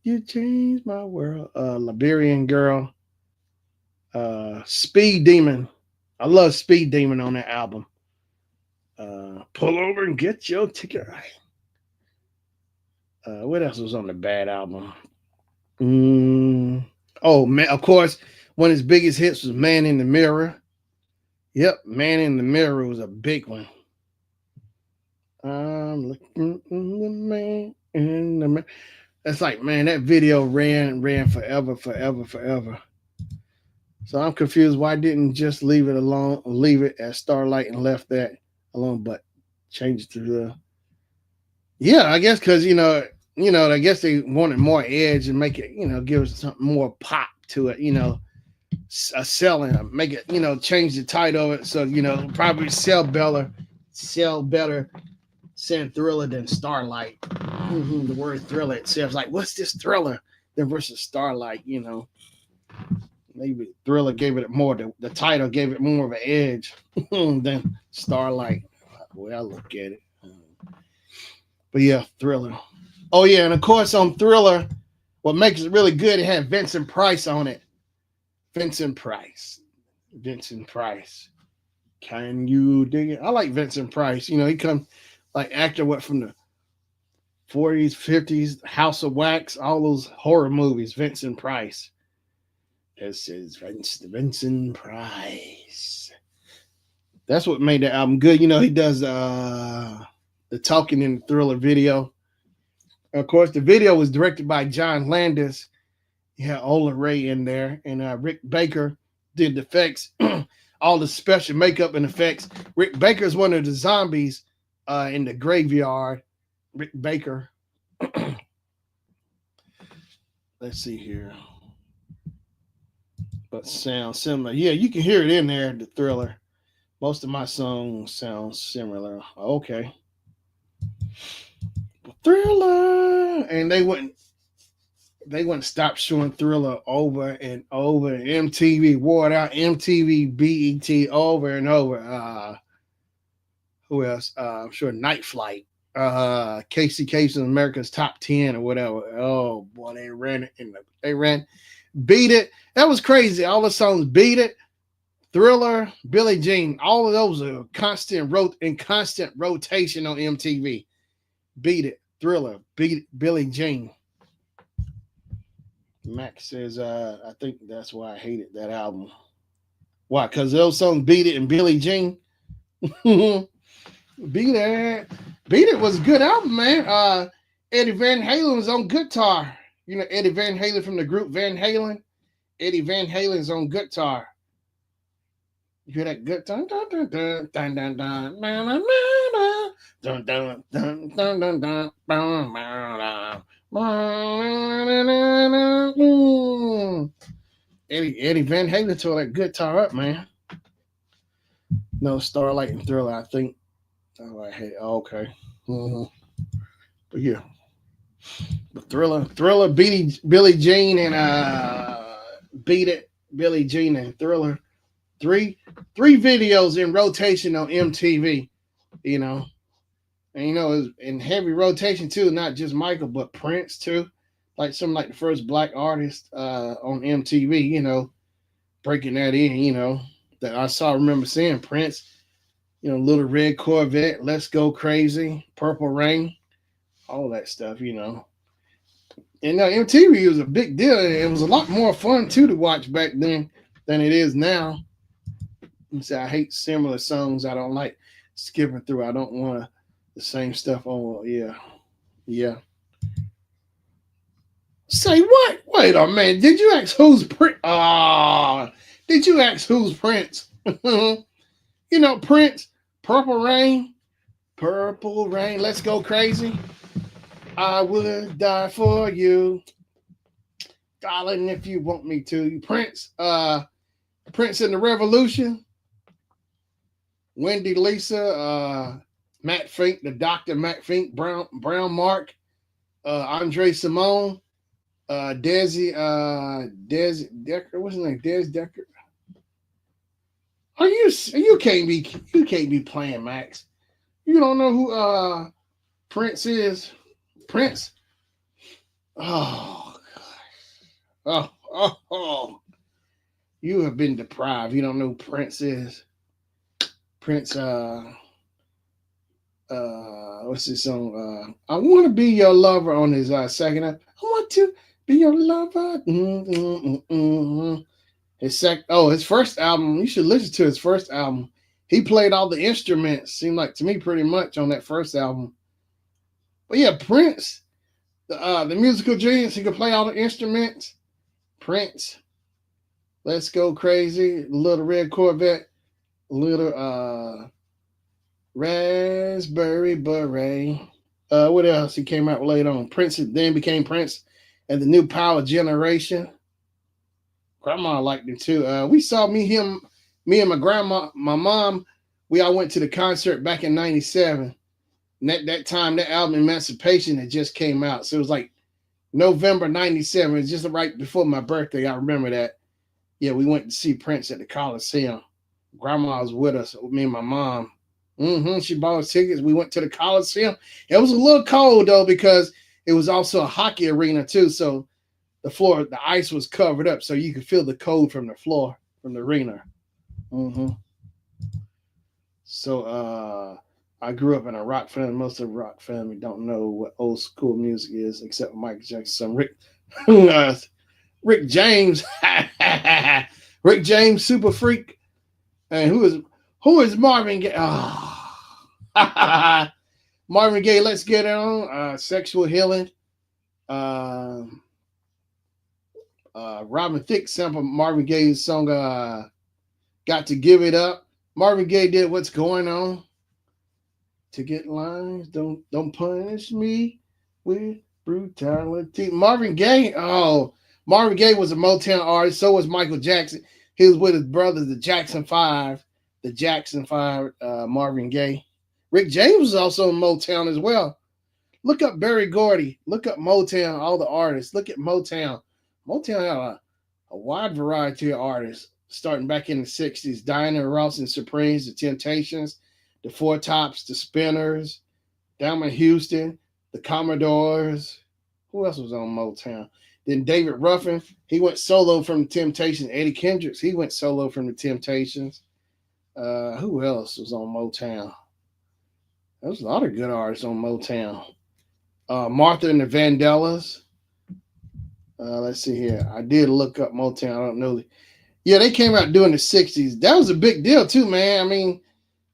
You changed my world. Liberian Girl. Speed Demon. I love Speed Demon on that album. Pull over and get your ticket right. What else was on the Bad album? Oh man, of course, one of his biggest hits was Man in the Mirror. Yep, Man in the Mirror was a big one. I'm looking in the man in the mirror. That's like, man, that video ran forever. So I'm confused why I didn't just leave it alone, leave it as Starlight and left that alone, but change it to the. Yeah, I guess because I guess they wanted more edge and make it, give us something more pop to it, a selling, make it, change the title of it so probably sell better saying Thriller than Starlight. The word Thriller itself, like, what's this Thriller? Then versus Starlight, maybe Thriller gave it more. The title gave it more of an edge than Starlight. The way I look at it. But yeah, Thriller. Oh yeah, and of course on Thriller, what makes it really good, it had Vincent Price on it. Vincent Price. Can you dig it? I like Vincent Price. He comes like actor from the 40s, 50s, House of Wax, all those horror movies. Vincent Price. This is Vincent Price. That's what made the album good. He does the talking in the Thriller video. Of course, the video was directed by John Landis. You had Ola Ray in there, and Rick Baker did the effects, all the special makeup and effects. Rick Baker is one of the zombies in the graveyard. Rick Baker. Let's see here. But sounds similar. Yeah, you can hear it in there, the Thriller. Most of my songs sound similar. Okay. Thriller. And they wouldn't stop showing Thriller over and over. MTV wore it out. MTV, BET over and over. Who else? I'm sure Night Flight. Casey Kasem, America's Top 10 or whatever. Oh boy, they ran it Beat It. That was crazy. All the songs Beat It, Thriller, Billie Jean. All of those are constant rotation on MTV. Beat It, Thriller, Beat It, Billie Jean. Max says, I think that's why I hated that album. Why? Because those songs Beat It and Billie Jean. Beat It was a good album, man. Eddie Van Halen was on guitar. You know Eddie Van Halen from the group Van Halen. Eddie Van Halen's on guitar. You hear that good dun dun dun dun dun dun dun dun dun dun dun dun dun dun dun. Eddie Van Halen tore that guitar up, man. No, Starlight and Thriller, I think. Oh, I hate. Oh, okay. Mm-hmm. But yeah, but Thriller, Billie Jean, and Beat It, Billie Jean and Thriller. Three videos in rotation on MTV. You know, and you know, it's in heavy rotation too. Not just Michael, but Prince too. Like some like the first black artist on MTV. You know, breaking that in. You know, that I saw. Remember seeing Prince. You know, Little Red Corvette, Let's Go Crazy, Purple Rain, all that stuff. You know, and MTV was a big deal. It was a lot more fun too to watch back then than it is now. You say I hate similar songs. I don't like skipping through. I don't want the same stuff on. Yeah, yeah. Say what? Wait a minute. Did you ask who's Prince? Ah, did you ask who's Prince? You know Prince. Purple Rain. Let's Go Crazy. I would die for you, darling, if you want me to. Prince. Prince and the Revolution. Wendy Lisa, Matt Fink, the Doctor Matt Fink, Brown Mark, Andre Simone, Desi Decker. What's his name? Des Decker. Are you can't be playing, Max. You don't know who Prince is? Prince. Oh gosh. Oh. You have been deprived. You don't know who Prince is. Prince, what's his song? I want to be your lover on his second album. I want to be your lover. His first album. You should listen to his first album. He played all the instruments. Seemed like to me pretty much on that first album. But yeah, Prince, the musical genius. He could play all the instruments. Prince, Let's Go Crazy, Little Red Corvette. Little Raspberry Beret. What else? He came out later on. Prince then became Prince and the New Power Generation. Grandma liked him too. We saw me and my grandma, my mom. We all went to the concert back in '97. And that time, that album Emancipation had just came out, so it was like November '97. It was just right before my birthday. I remember that. Yeah, we went to see Prince at the Coliseum. Grandma was with us, with me and my mom. She bought us tickets. We went to the Coliseum. It was a little cold though because it was also a hockey arena too. So the ice was covered up, so you could feel the cold from the floor, from the arena. So I grew up in a rock family. Most of the rock family don't know what old school music is, except Michael Jackson, Rick James, Rick James, Super Freak. And who is Marvin Gaye? Oh. Marvin Gaye, Let's Get It On. Sexual Healing. Robin Thicke sampled Marvin Gaye's song Got to Give It Up. Marvin Gaye did What's Going On. To get lines, don't punish me with brutality. Marvin Gaye was a Motown artist. So was Michael Jackson. He was with his brothers, the Jackson Five, Marvin Gaye. Rick James was also in Motown as well. Look up Berry Gordy. Look up Motown, all the artists. Look at Motown. Motown had a wide variety of artists, starting back in the 60s. Diana Ross and Supremes, the Temptations, the Four Tops, the Spinners, Thelma Houston, the Commodores. Who else was on Motown? Then David Ruffin, he went solo from the Temptations. Eddie Kendricks, he went solo from the Temptations. Who else was on Motown? There was a lot of good artists on Motown. Martha and the Vandellas. Let's see here. I did look up Motown. I don't know. Yeah, they came out during the 60s. That was a big deal too, man. I mean,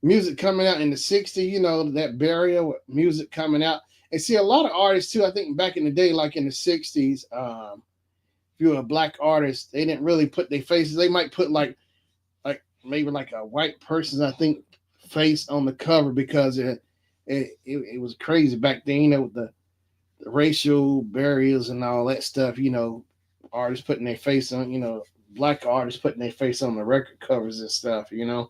music coming out in the 60s, you know, that barrier with music coming out. And see, a lot of artists too. I think back in the day, like in the '60s, if you were a black artist, they didn't really put their faces. They might put like maybe like a white person's, I think, face on the cover because it was crazy back then. You know, with the racial barriers and all that stuff. You know, artists putting their face on. You know, black artists putting their face on the record covers and stuff. You know,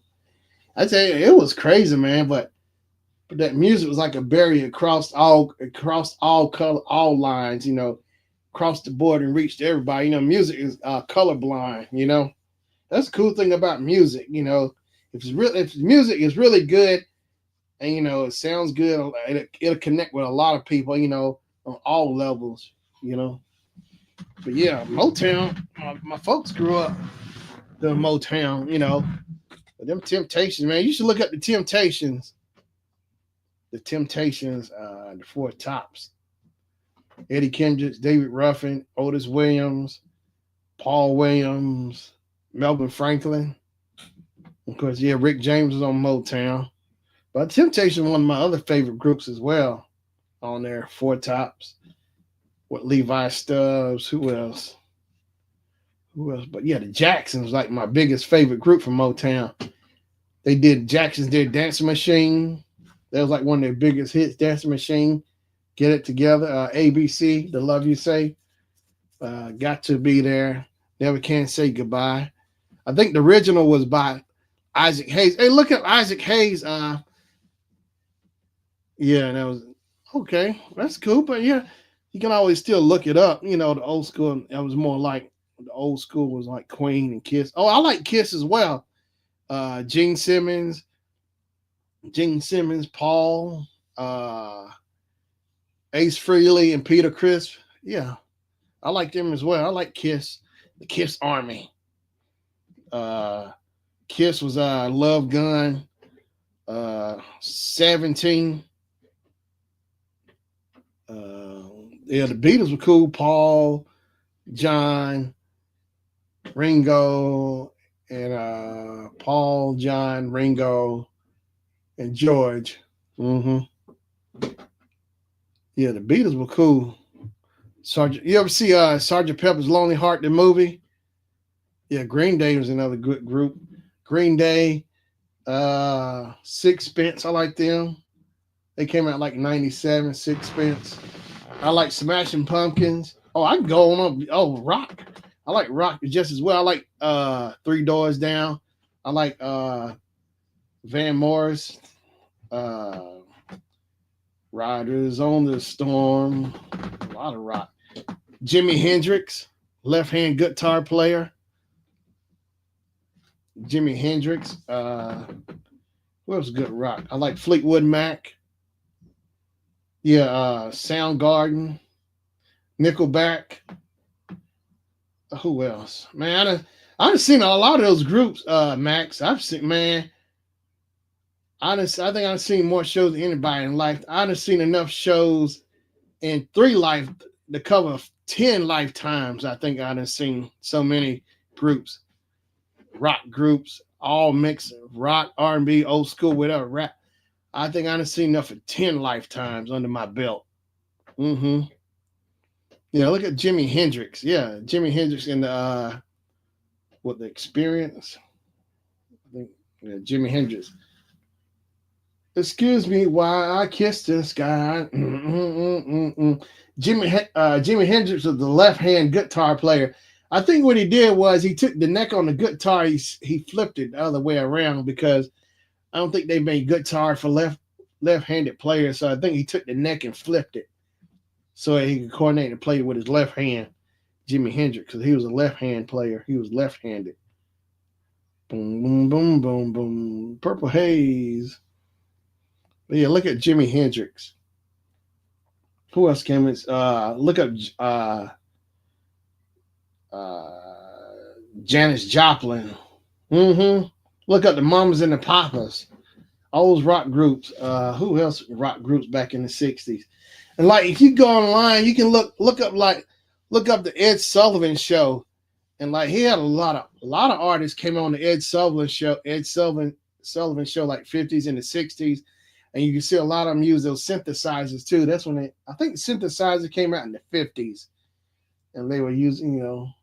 I tell you, it was crazy, man. But that music was like a barrier across all color, all lines. You know, across the board and reached everybody. You know, music is colorblind. You know, that's the cool thing about music. You know, if music is really good and you know it sounds good, it'll connect with a lot of people. You know, on all levels. You know, but yeah, Motown. My folks grew up doing Motown. You know, but them Temptations, man. You should look up the Temptations. The Temptations, the Four Tops. Eddie Kendricks, David Ruffin, Otis Williams, Paul Williams, Melvin Franklin. Of course, yeah, Rick James was on Motown. But Temptation, one of my other favorite groups as well, on there. Four Tops with Levi Stubbs. Who else? But yeah, the Jacksons, like my biggest favorite group from Motown. Jacksons did Dancing Machine. That was like one of their biggest hits, Dancing Machine. Get It Together. ABC, The Love You Say. Got to Be There. Never Can Say Goodbye. I think the original was by Isaac Hayes. Hey, look at Isaac Hayes. Yeah, that was okay. That's cool. But yeah, you can always still look it up. You know, the old school, that was more like, the old school was like Queen and Kiss. Oh, I like Kiss as well. Gene Simmons, Paul, Ace Frehley, and Peter Criss. Yeah, I like them as well. I like Kiss, the Kiss Army. Kiss was Love Gun, 17. Yeah, the Beatles were cool. Paul, John, Ringo, and Paul, John, Ringo, and George. Mm-hmm. Yeah, the Beatles were cool. You ever see Sergeant Pepper's Lonely Heart, the movie? Yeah, Green Day was another good group. Green Day, Sixpence, I like them. They came out like 97, Sixpence. I like Smashing Pumpkins. Oh, I can go on. Oh, rock. I like rock just as well. I like Three Doors Down. I like Van Morris. Riders on the Storm. A lot of rock. Jimi Hendrix, left-hand guitar player. Jimi Hendrix. What was good rock? I like Fleetwood Mac. Yeah, Soundgarden, Nickelback. Who else? Man, I've seen a lot of those groups, Max. I've seen, man. I think I've seen more shows than anybody in life. I've seen enough shows in to cover 10 lifetimes. I think I've seen so many groups, rock groups, all mixed rock, R&B, old school, whatever, rap. I think I've seen enough for 10 lifetimes under my belt. Mm-hmm. Yeah, look at Jimi Hendrix. Yeah, Jimi Hendrix in the Experience. I think, yeah, Jimi Hendrix. Excuse me while I kiss this guy. Jimi Hendrix was the left-hand guitar player. I think what he did was he took the neck on the guitar, he flipped it the other way around because I don't think they made guitar for left-handed players. So I think he took the neck and flipped it so he could coordinate and play with his left hand. Jimi Hendrix, because he was a left-hand player. He was left-handed. Boom, boom, boom, boom, boom. Purple Haze. But yeah, look at Jimi Hendrix. Who else came in? Look up Janis Joplin. Mm-hmm. Look up the Mamas and the Papas. All those rock groups. Who else rock groups back in the 60s? And like if you go online, you can look up the Ed Sullivan show. And like he had a lot of artists came on the Ed Sullivan show like 50s and the 60s. And you can see a lot of them use those synthesizers too. That's when I think synthesizer came out in the 50s, and they were using,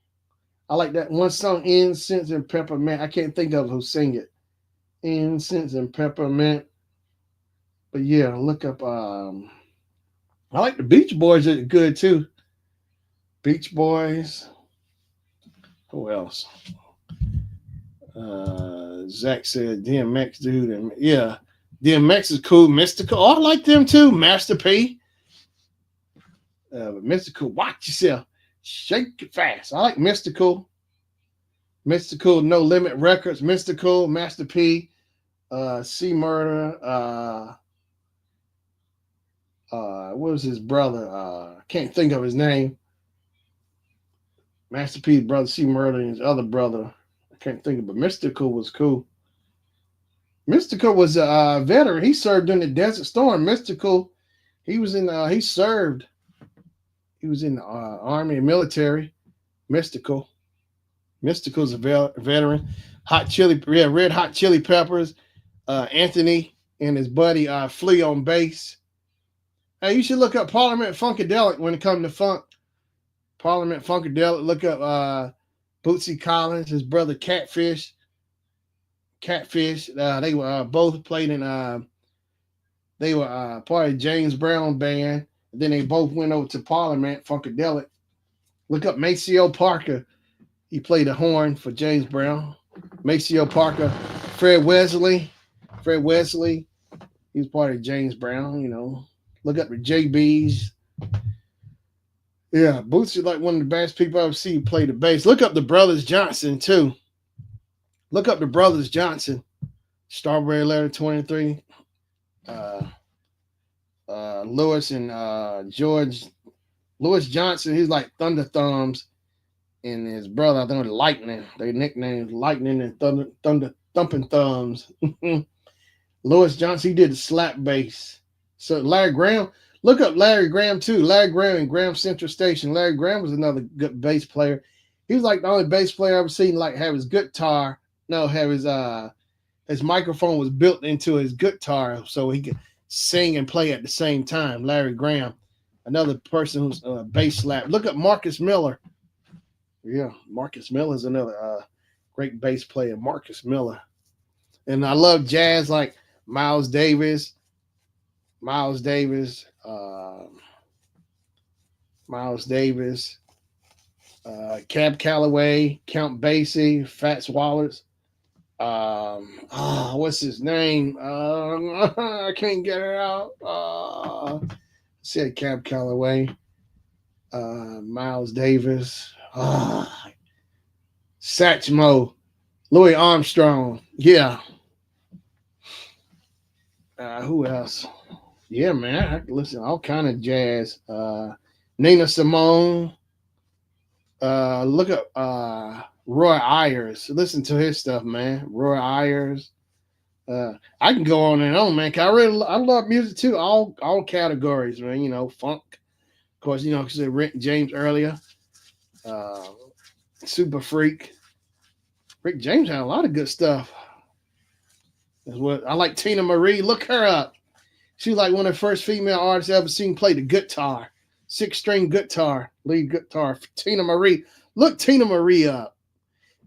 I like that one song, Incense and Peppermint. I can't think of who sing it. Incense and Peppermint. But yeah, look up. I like the Beach Boys are good too. Beach Boys. Who else? Zach said DMX dude, and yeah, DMX is cool. Mystical. Oh, I like them too. Master P. Mystical. Watch yourself. Shake it fast. I like Mystical. Mystical. No Limit Records. Mystical. Master P. C Murder. What was his brother? Can't think of his name. Master P's brother, C Murder, and his other brother. I can't think of it, but Mystical was cool. Mystical was a veteran. He served in the Desert Storm. Mystical, he was in. He served. He was in the Army and military. Mystical's a veteran. Red Hot Chili Peppers. Anthony and his buddy Flea on bass. Hey, you should look up Parliament Funkadelic when it comes to funk. Parliament Funkadelic. Look up Bootsy Collins, his brother Catfish. They were both played in. They were part of James Brown band. Then they both went over to Parliament Funkadelic. Look up Maceo Parker. He played the horn for James Brown. Maceo Parker. Fred Wesley. He was part of James Brown. Look up the JBs. Yeah, Boots is like one of the best people I've seen play the bass. Look up the Brothers Johnson too. Look up the Brothers Johnson. Strawberry Letter 23. Lewis and George. Lewis Johnson, he's like Thunder Thumbs. And his brother, I think, was Lightning. They nicknamed Lightning and Thunder Thumping Thumbs. Lewis Johnson, he did the slap bass. So Larry Graham, look up Larry Graham too. Larry Graham and Graham Central Station. Larry Graham was another good bass player. He was like the only bass player I've ever seen like have his guitar. No, have his microphone was built into his guitar so he could sing and play at the same time. Larry Graham, another person who's bass slap. Look up Marcus Miller. Yeah, Marcus Miller is another great bass player. Marcus Miller. And I love jazz like Miles Davis, Cab Calloway, Count Basie, Fats Wallace. What's his name? I can't get it out. Said Cab Calloway, Miles Davis, Satchmo, Louis Armstrong. Yeah. Who else? Yeah, man, I can listen to all kind of jazz. Nina Simone. Look up Roy Ayers. Listen to his stuff, man. Roy Ayers. I can go on and on, man. I love music too. All categories, man. Funk, of course. Because Rick James earlier. Super Freak. Rick James had a lot of good stuff. That's what I like. Tina Marie. Look her up. She's like one of the first female artists I ever seen play the guitar, 6-string guitar, lead guitar. Tina Marie. Look Tina Marie up.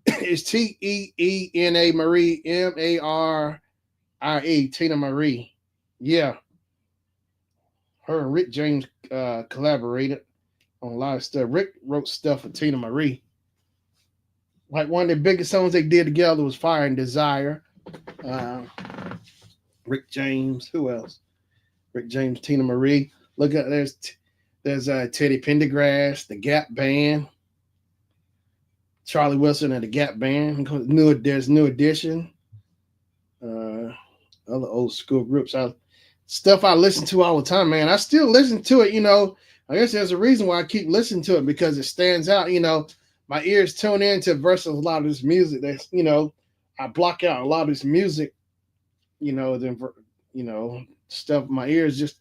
It's Teena Marie, Marie. Tina Marie. Yeah. Her and Rick James collaborated on a lot of stuff. Rick wrote stuff for Tina Marie. Like one of the biggest songs they did together was Fire and Desire. Rick James. Who else? Rick James, Tina Marie. Look at there's Teddy Pendergrass, the Gap Band, Charlie Wilson and the Gap Band. There's New Edition. Other old school groups. Stuff I listen to all the time, man. I still listen to it. I guess there's a reason why I keep listening to it because it stands out. My ears tune in to versus a lot of this music. That's I block out a lot of this music. Stuff. My ears just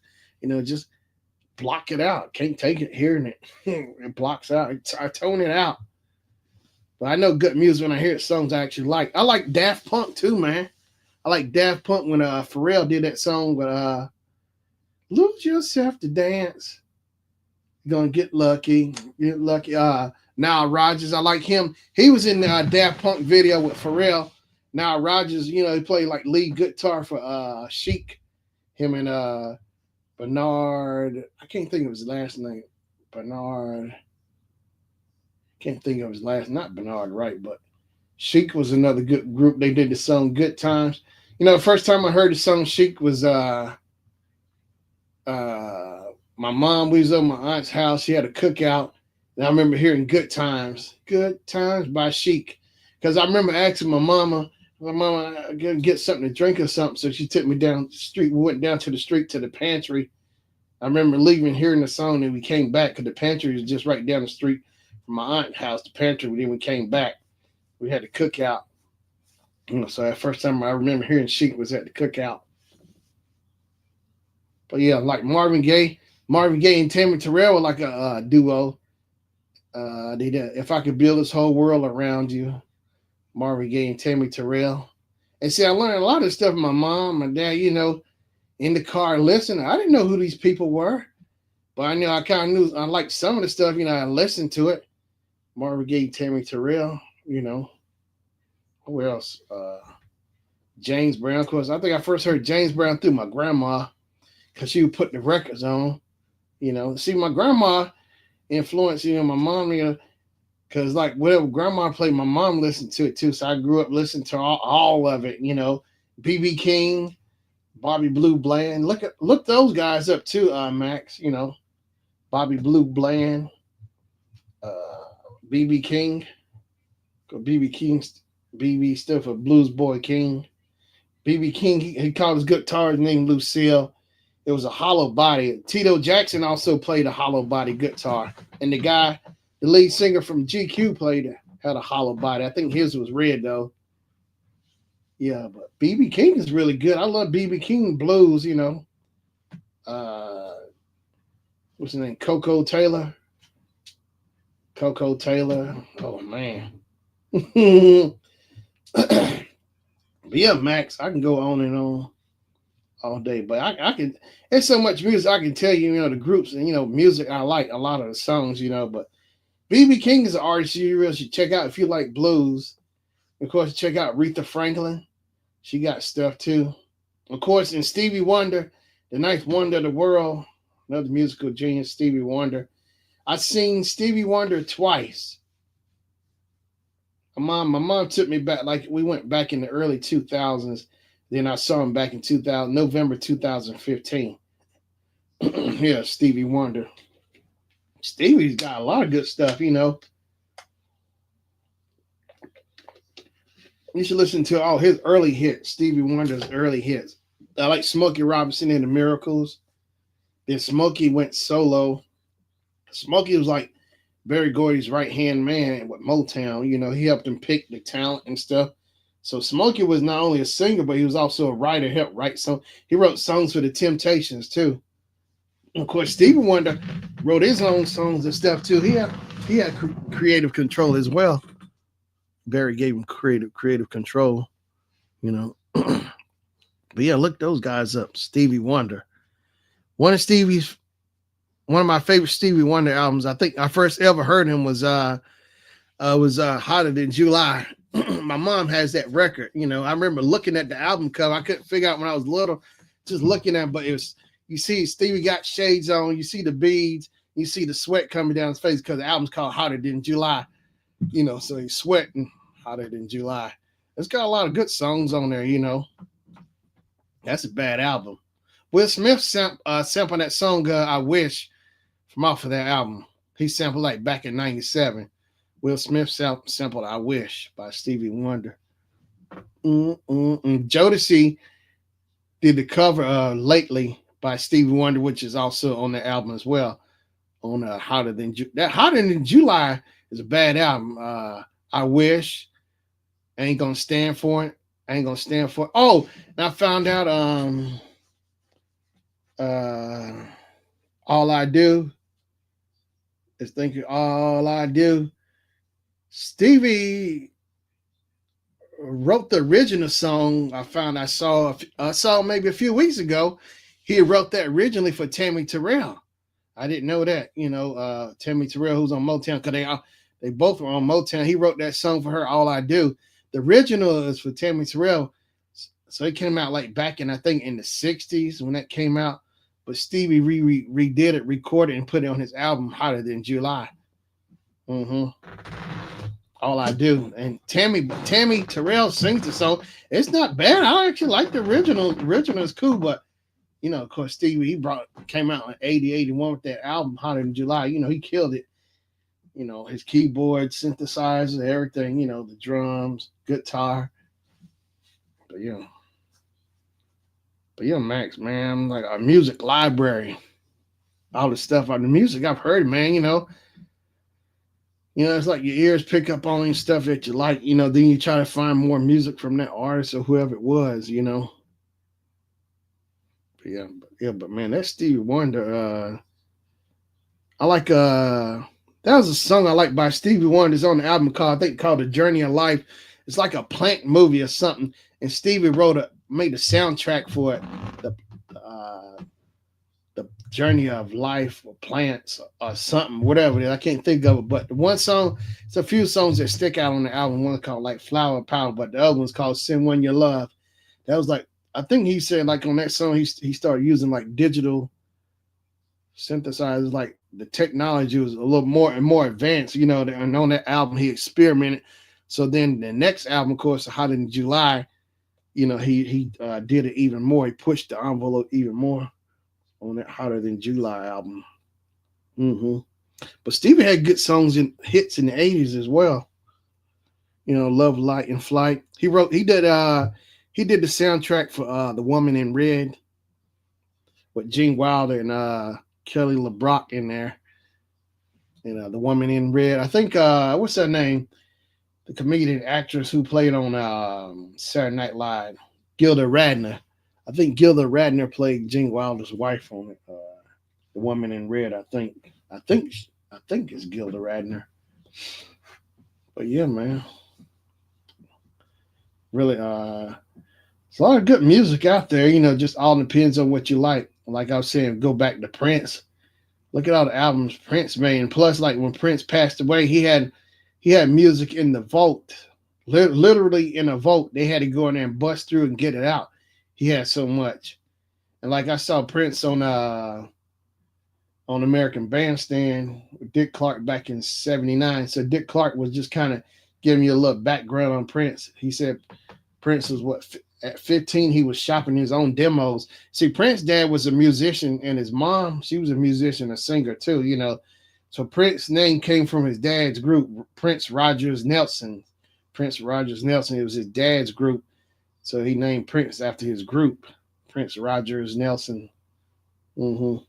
block it out. Can't take it hearing it. It blocks out. I tone it out. But I know good music when I hear songs I actually like. I like Daft Punk too, man. I like Daft Punk when Pharrell did that song with "Lose Yourself to Dance." You're gonna get lucky, get lucky. Now Rogers, I like him. He was in the Daft Punk video with Pharrell. Now Rogers, he played like lead guitar for Chic. Him and Bernard. I can't think of his last name. Bernard. Can't think of his last. Not Bernard, right? But Chic was another good group. They did the song "Good Times." The first time I heard the song Chic was my mom. We was at my aunt's house. She had a cookout, and I remember hearing Good Times" by Chic, because I remember asking my mama, I gotta get something to drink or something. So she took me down the street. We went down to the street to the pantry. I remember leaving, hearing the song, and we came back because the pantry was just right down the street from my aunt's house. The pantry. Then we came back. We had the cookout. So that first time I remember hearing Chic was at the cookout. But yeah, like Marvin Gaye and Tammy Terrell were like a duo. They did "If I Could Build This Whole World Around You." Marvin Gaye and Tammy Terrell. And see, I learned a lot of stuff from my mom, my dad. In the car listening. I didn't know who these people were, but I knew I kind of knew. I liked some of the stuff. I listened to it. Marvin Gaye, Tammy Terrell. Who else? James Brown. Of course, I think I first heard James Brown through my grandma, because she would put the records on. See, my grandma influenced, my mom, because like whatever grandma played, my mom listened to it too. So I grew up listening to all of it, BB King, Bobby Blue Bland. Look those guys up too, Max, Bobby Blue Bland, BB King, BB King, BB stood for Blues Boy King. BB King, he called his guitar's name Lucille. It was a hollow body. Tito Jackson also played a hollow body guitar. And the lead singer from GQ had a hollow body. I think his was red though. Yeah, but BB King is really good. I love BB King blues, What's his name? Coco Taylor. Oh man. But yeah, Max, I can go on and on all day, but I can. There's so much music I can tell you. The groups and music I like a lot of the songs. But BB King is an artist you really should check out if you like blues. Of course, check out Aretha Franklin. She got stuff too. Of course, and Stevie Wonder, the ninth wonder of the world, another musical genius, Stevie Wonder. I've seen Stevie Wonder twice. My mom took me back, like we went back in the early 2000s. Then I saw him back in November 2015. Yeah, Stevie Wonder. Stevie's got a lot of good stuff, You should listen to all his early hits, Stevie Wonder's early hits. I like Smokey Robinson and the Miracles. Then Smokey went solo. Smokey was like Berry Gordy's right-hand man with Motown. He helped him pick the talent and stuff. So Smokey was not only a singer, but he was also a writer, helped write some. He wrote songs for the Temptations too. And of course, Stevie Wonder wrote his own songs and stuff too. He had creative control as well. Barry gave him creative control, But yeah, look those guys up. Stevie Wonder. One of my favorite Stevie Wonder albums. I think I first ever heard him was Hotter Than July. My mom has that record. I remember looking at the album cover. I couldn't figure out when I was little, just looking at it, but it was, you see Stevie got shades on, you see the beads, you see the sweat coming down his face because the album's called Hotter Than July. So he's sweating. Hotter Than July. It's got a lot of good songs on there, That's a bad album. Will Smith sampled that song I Wish from off of that album. He sampled like back in 97. Will Smith sampled I Wish by Stevie Wonder. Jodeci did the cover Lately by Stevie Wonder, which is also on the album as well. On Hotter Than July is a bad album. I Wish. Ain't Gonna Stand For It. Oh, and I found out All I Do is Think All I Do. Stevie wrote the original song. I saw maybe a few weeks ago. He wrote that originally for Tammy Terrell. I didn't know that. Tammy Terrell, who's on Motown, because they both were on Motown. He wrote that song for her. All I Do. The original is for Tammy Terrell, so it came out like back in, I think, in the '60s when that came out. But Stevie redid it, recorded, and put it on his album Hotter Than July. Mm-hmm. All I Do. And Tammy Terrell sings the song. It's not bad. I actually like the original. The original is cool, but of course, Stevie, came out in 80, 81 with that album Hotter Than July. He killed it. His keyboard, synthesizers, everything, the drums, guitar. But Max, man, like a music library. All the stuff on the music I've heard, man, it's like your ears pick up on stuff that you like, then you try to find more music from that artist or whoever it was, But man, that Stevie Wonder, I like that was a song I like by Stevie Wonder. It's on the album called The Journey of Life. It's like a plant movie or something. And Stevie made a soundtrack for it. The Journey of Life or Plants or something, whatever it is. I can't think of it. But the one song, it's a few songs that stick out on the album. One called like Flower Power, but the other one's called Send One Your Love. That was like, I think he said like on that song, he started using like digital synthesizers, like the technology was a little more and more advanced, and on that album he experimented. So then the next album, of course, Hotter Than July, he did it even more. He pushed the envelope even more on that Hotter Than July album. Mm-hmm. But Stevie had good songs and hits in the 80s as well. Love, Light, and Flight. He did the soundtrack for The Woman in Red with Gene Wilder and Kelly LeBrock in there. The Woman in Red. I think what's her name? The comedian actress who played on Saturday Night Live, Gilda Radner. I think Gilda Radner played Gene Wilder's wife on it. The Woman in Red. I think it's Gilda Radner. But yeah, man. Really, there's a lot of good music out there. Just all depends on what you like. Like I was saying, go back to Prince. Look at all the albums Prince made. And plus, like when Prince passed away, he had music in the vault, literally in a vault. They had to go in there and bust through and get it out. He had so much. And like I saw Prince on American Bandstand with Dick Clark back in '79. So Dick Clark was just kind of giving you a little background on Prince. He said Prince was at 15, he was shopping his own demos. See, Prince's dad was a musician and his mom, she was a musician, a singer too, So Prince's name came from his dad's group, Prince Rogers Nelson. Prince Rogers Nelson, it was his dad's group. So he named Prince after his group, Prince Rogers Nelson. Mm-hmm.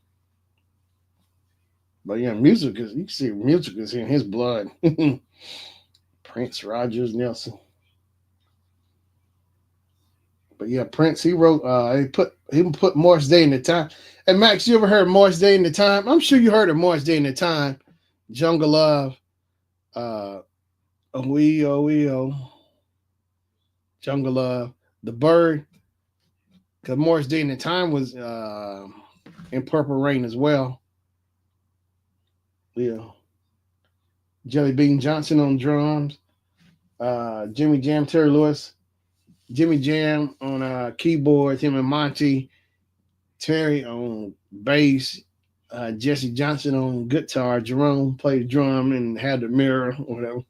But yeah, music is in his blood. Prince Rogers Nelson. But yeah, Prince, he wrote, he put Morris Day in the Time. And Max, you ever heard Morris Day in the Time? I'm sure you heard of Morris Day in the Time. Jungle Love. Oh, Jungle Love. The Bird. Because Morris Day in the Time was in Purple Rain as well. Yeah. Jelly Bean Johnson on drums. Jimmy Jam, Terry Lewis. Jimmy Jam on keyboards, him and Monty. Terry on bass. Jesse Johnson on guitar. Jerome played drum and had the mirror, or whatever.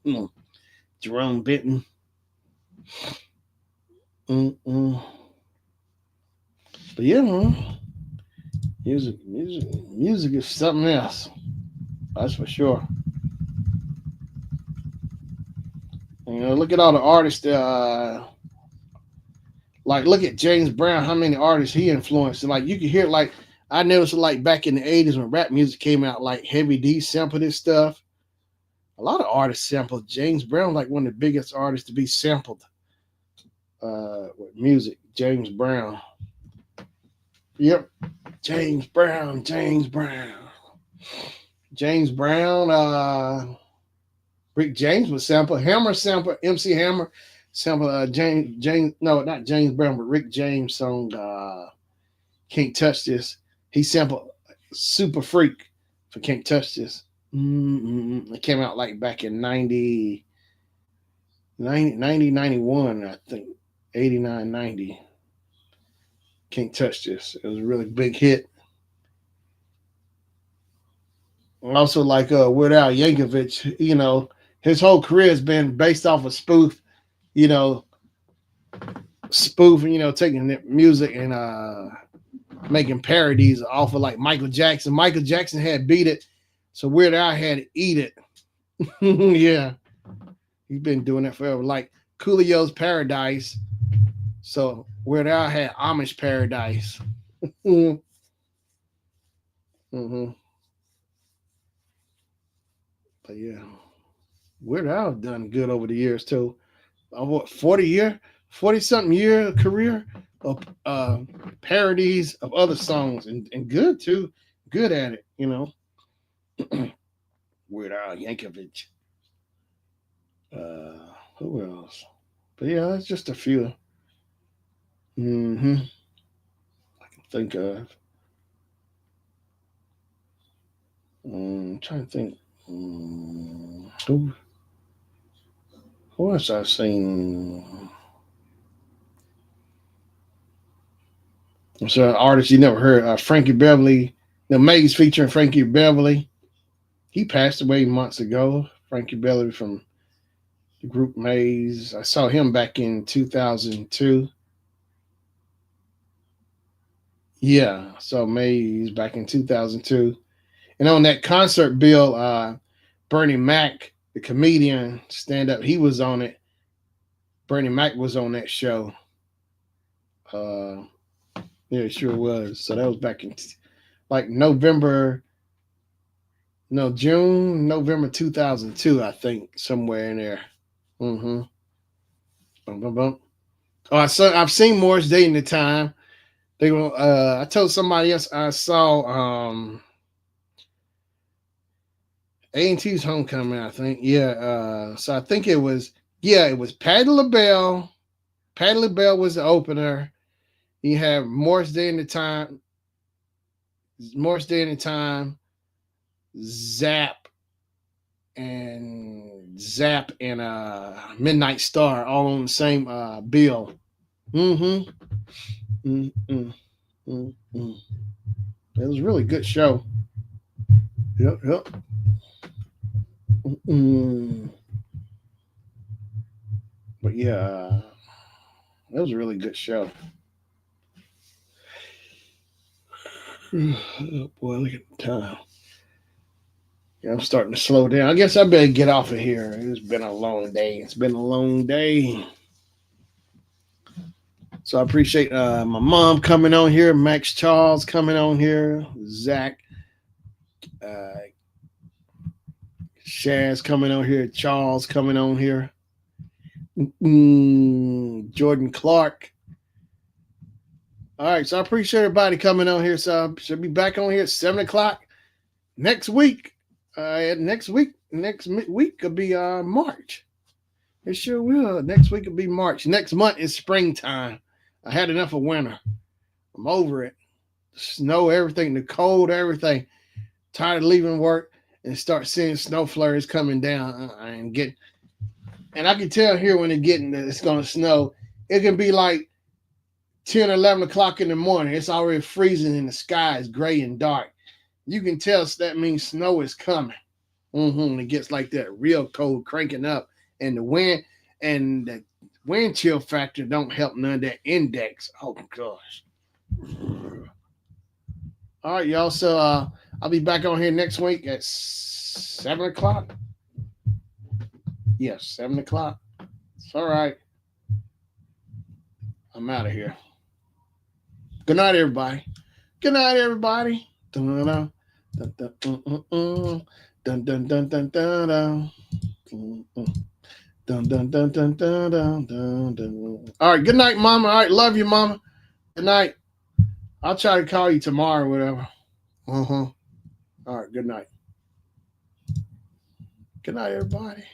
Jerome Benton. But yeah, man. Music is something else. That's for sure. Look at all the artists. Look at James Brown, how many artists he influenced. And you can hear, I noticed, back in the 80s when rap music came out, Heavy D sampled his stuff. A lot of artists sampled. James Brown, one of the biggest artists to be sampled with music. James Brown. Yep. James Brown. Rick James was sampled. Hammer sampled. MC Hammer Sample James, no, not James Brown, but Rick James song, Can't Touch This. He sampled Super Freak for Can't Touch This. It came out like back in 91, I think. 89, 90. Can't Touch This. It was a really big hit. Also, like Weird Al Yankovic, his whole career has been based off of you know, taking music and making parodies off of like Michael Jackson. Michael Jackson had Beat It, so Weird Al had Eat It. Yeah, he's been doing that forever. Like Coolio's Paradise, so Weird Al had Amish Paradise. Mm-hmm. But yeah, Weird Al done good over the years too. What 40 something year career of parodies of other songs and good too. Good at it, Weird Al Yankovic. Who else? But yeah, that's just a few. Mm-hmm. I can think of. I'm trying to think. Who else I've seen? So artist you never heard, Frankie Beverly, the Maze featuring Frankie Beverly. He passed away months ago. Frankie Beverly from the group Maze. I saw him back in 2002. Yeah, so Maze back in 2002. And on that concert bill, Bernie Mac, the comedian, stand up, he was on it. Bernie Mac was on that show. Yeah, it sure was. So that was back in like November 2002, I think, somewhere in there. Mm-hmm. Bum, bum, bum. Oh, I've seen Morris Day in the Time. They were. I told somebody else I saw A&T's Homecoming. I think. Yeah. So I think it was. Yeah, it was Patti LaBelle. Patti LaBelle was the opener. You have Morris Day in the Time. Morris Day in the Time. Zap and Midnight Star all on the same bill. Mm-hmm. Mm-hmm. Mm-hmm. It was a really good show. Yep. Mm-hmm. But yeah, it was a really good show. Oh boy, look at the time. Yeah, I'm starting to slow down. I guess I better get off of here. It's been a long day. So I appreciate my mom coming on here, Max Charles coming on here, Zach, uh, Shaz coming on here, Charles coming on here, Jordan Clark. All right, so I appreciate everybody coming on here. So I should be back on here at 7:00 next week. Next week could be March. It sure will. Next week will be March. Next month is springtime. I had enough of winter. I'm over it. The snow, everything, the cold, everything. Tired of leaving work and start seeing snow flurries coming down. And I can tell here when it's going to snow. It can be like 10 or 11 o'clock in the morning. It's already freezing and the sky is gray and dark. You can tell that means snow is coming. It gets like that real cold cranking up. And the wind chill factor don't help none of that index. Oh gosh. All right, y'all. So I'll be back on here next week at 7:00. Yes, 7:00. It's all right. I'm out of here. Good night, everybody. Good night, everybody. Dun dun dun dun dun dun dun dun dun. Dun, dun, dun, dun, dun, dun, dun, dun. All right, good night, Mama. All right, love you, Mama. Good night. I'll try to call you tomorrow or whatever. All right, good night. Good night, everybody.